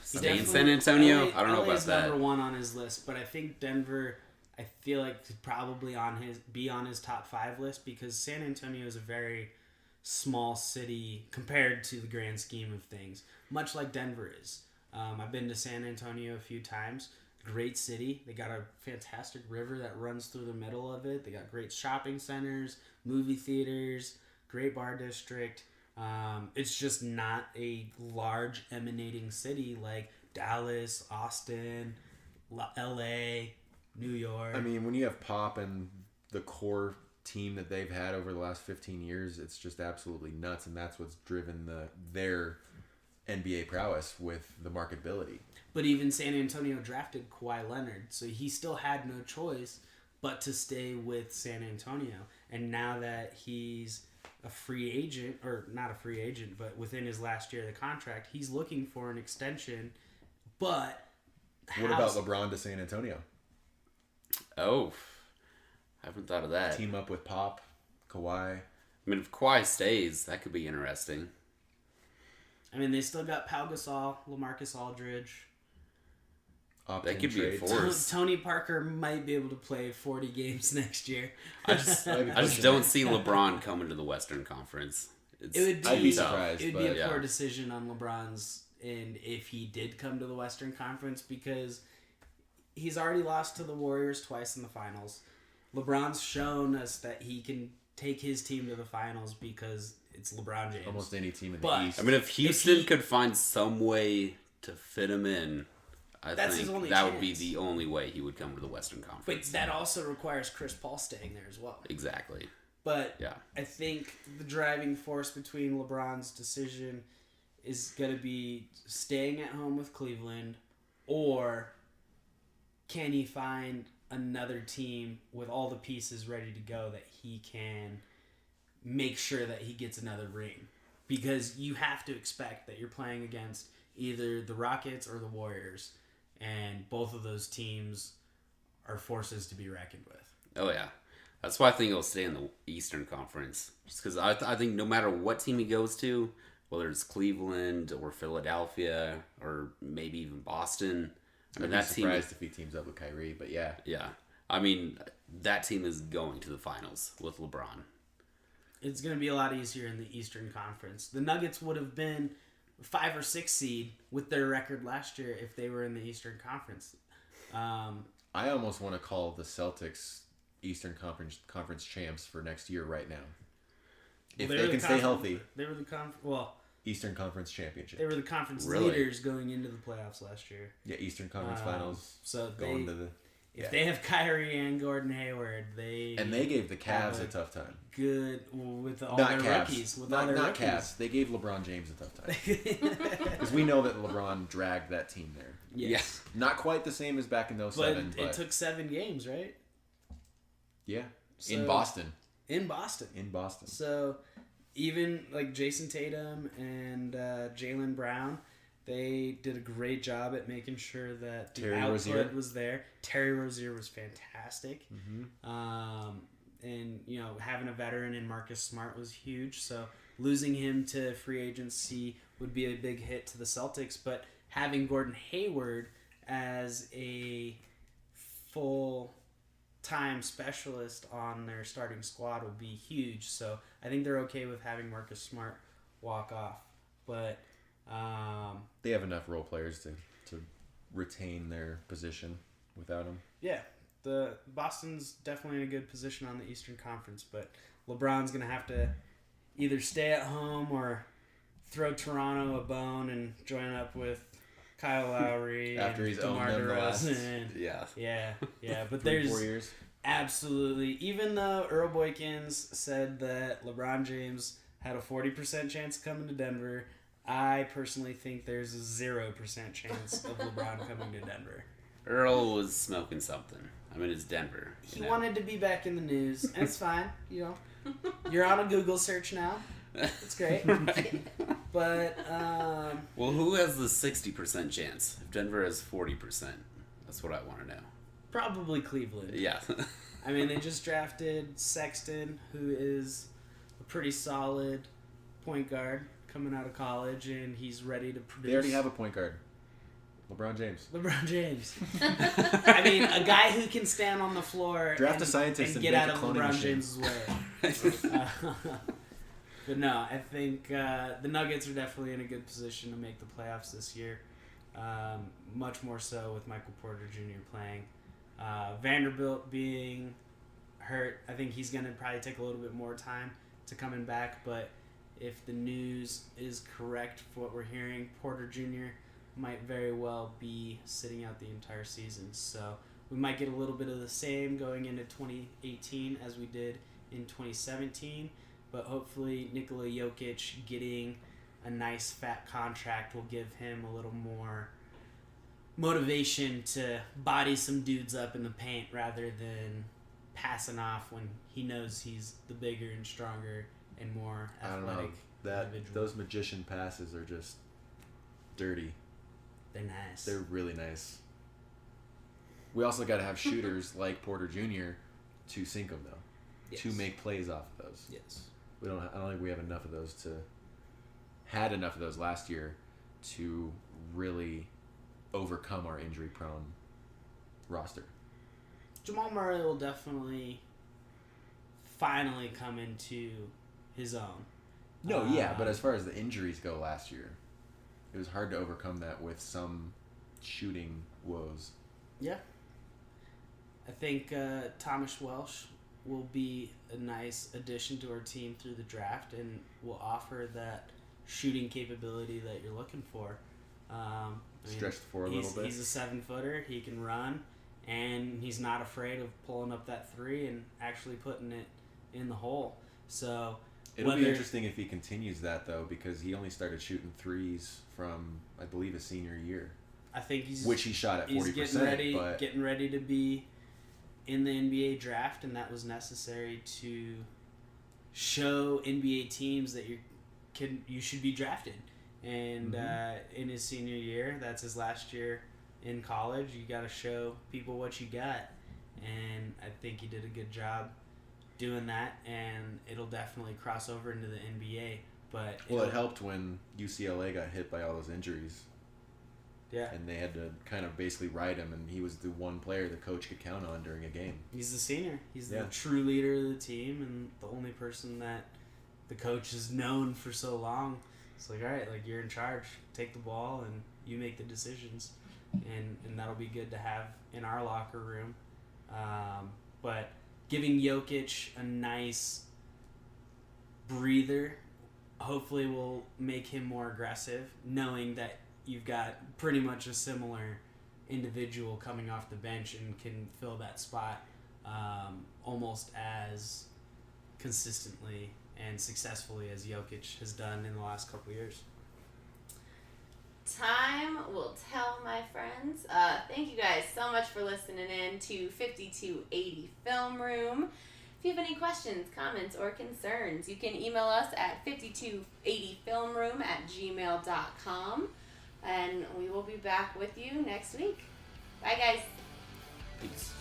Stay in San Antonio? LA, I don't know LA about is that. number one on his list, but I think Denver, I feel like could probably be on his top 5 list, because San Antonio is a very small city compared to the grand scheme of things, much like Denver is. I've been to San Antonio a few times. Great city. They got a fantastic river that runs through the middle of it. They got great shopping centers, movie theaters, great bar district. It's just not a large emanating city like Dallas, Austin, LA, New York. I mean, when you have Pop and the core team that they've had over the last 15 years, it's just absolutely nuts, and that's what's driven their NBA prowess with the marketability. But even San Antonio drafted Kawhi Leonard, so he still had no choice but to stay with San Antonio. And now that he's a free agent, or not a free agent, but within his last year of the contract, he's looking for an extension. But What about LeBron to San Antonio? Oh, I haven't thought of that. Team up with Pop, Kawhi. I mean, if Kawhi stays, that could be interesting. I mean, they still got Pau Gasol, LaMarcus Aldridge. That could be a force. Tony Parker might be able to play 40 games next year. I just don't see LeBron coming to the Western Conference. I'd be surprised. It would be a but poor decision on LeBron's end if he did come to the Western Conference, because he's already lost to the Warriors twice in the finals. LeBron's shown us that he can take his team to the finals because it's LeBron James. Almost any team in the East. I mean, if Houston could find some way to fit him in, I think that would be the only way he would come to the Western But Conference. that also requires Chris Paul staying there as well. Exactly. But Yeah. I think the driving force between LeBron's decision is going to be staying at home with Cleveland, or can he find another team with all the pieces ready to go that he can make sure that he gets another ring? Because you have to expect that you're playing against either the Rockets or the Warriors, and both of those teams are forces to be reckoned with. Oh, yeah. That's why I think he'll stay in the Eastern Conference. Just because I think no matter what team he goes to, whether it's Cleveland or Philadelphia or maybe even Boston, I mean, I'd that be team surprised if he teams up with Kyrie, but yeah. Yeah. I mean, that team is going to the finals with LeBron. It's going to be a lot easier in the Eastern Conference. The Nuggets would have been 5 or 6 seed with their record last year if they were in the Eastern Conference. I almost want to call the Celtics Eastern Conference champs for next year right now. If they can stay healthy. They were the Eastern Conference championship. They were the conference Really? leaders going into the playoffs last year. Yeah, Eastern Conference finals. So going to the. If they have Kyrie and Gordon Hayward, they gave the Cavs a tough time. Good with all Not their Cavs. rookies. With not all their not rookies. Cavs. They gave LeBron James a tough time because we know that LeBron dragged that team there. Yes. Not quite the same as back in 07, but it took 7 games, right? Yeah. So, in Boston. In Boston. So even like Jason Tatum and Jaylen Brown, they did a great job at making sure that the output was there. Terry Rozier was fantastic. Mm-hmm. And, having a veteran in Marcus Smart was huge. So losing him to free agency would be a big hit to the Celtics. But having Gordon Hayward as a full-time specialist on their starting squad would be huge. So I think they're okay with having Marcus Smart walk off. But they have enough role players to retain their position without him. Yeah. The Boston's definitely in a good position on the Eastern Conference, but LeBron's going to have to either stay at home or throw Toronto a bone and join up with Kyle Lowry after and he's owned them the last yeah. But 4 there's years. Absolutely. Even though Earl Boykins said that LeBron James had a 40% chance of coming to Denver, I personally think there's a 0% chance of LeBron coming to Denver. Earl was smoking something. I mean, it's Denver. He wanted to be back in the news, and it's fine. You're on a Google search now. It's great. Right. But, well, who has the 60% chance? If Denver has 40%, that's what I want to know. Probably Cleveland. Yeah. I mean, they just drafted Sexton, who is a pretty solid point guard coming out of college, and he's ready to produce. They already have a point guard. LeBron James. I mean, a guy who can stand on the floor draft a scientist and get out of LeBron James's way. But no, I think the Nuggets are definitely in a good position to make the playoffs this year. Much more so with Michael Porter Jr. playing. Vanderbilt being hurt, I think he's going to probably take a little bit more time to coming back. But if the news is correct for what we're hearing, Porter Jr. might very well be sitting out the entire season. So we might get a little bit of the same going into 2018 as we did in 2017. But hopefully Nikola Jokic getting a nice fat contract will give him a little more motivation to body some dudes up in the paint rather than passing off when he knows he's the bigger and stronger and more athletic individual. Those magician passes are just dirty. They're nice. They're really nice. We also got to have shooters like Porter Jr. to sink them, though. Yes. To make plays off of those. Yes. I don't think we have enough of those had enough of those last year to really overcome our injury-prone roster. Jamal Murray will definitely finally come into his own. No, yeah, but as far as the injuries go last year, it was hard to overcome that with some shooting woes. Yeah. I think Thomas Welsh will be a nice addition to our team through the draft and will offer that shooting capability that you're looking for. Stretch the floor a little bit. He's a 7-footer. He can run, and he's not afraid of pulling up that three and actually putting it in the hole. So it'll be interesting if he continues that, though, because he only started shooting threes from, I believe, his senior year. I think which he shot at 40%. Getting ready to be in the NBA draft, and that was necessary to show NBA teams that you should be drafted. And in his senior year, that's his last year in college, you got to show people what you got. And I think he did a good job doing that, and it'll definitely cross over into the NBA. But it helped when UCLA got hit by all those injuries. Yeah. And they had to kind of basically ride him, and he was the one player the coach could count on during a game. He's the senior. He's the true leader of the team, and the only person that the coach has known for so long. It's like, all right, like, you're in charge. Take the ball, and you make the decisions. And that'll be good to have in our locker room. But giving Jokic a nice breather hopefully will make him more aggressive, knowing that you've got pretty much a similar individual coming off the bench and can fill that spot almost as consistently and successfully as Jokic has done in the last couple years. Time will tell, my friends. Thank you guys so much for listening in to 5280 Film Room. If you have any questions, comments, or concerns, you can email us at 5280filmroom@gmail.com. And we will be back with you next week. Bye, guys. Peace.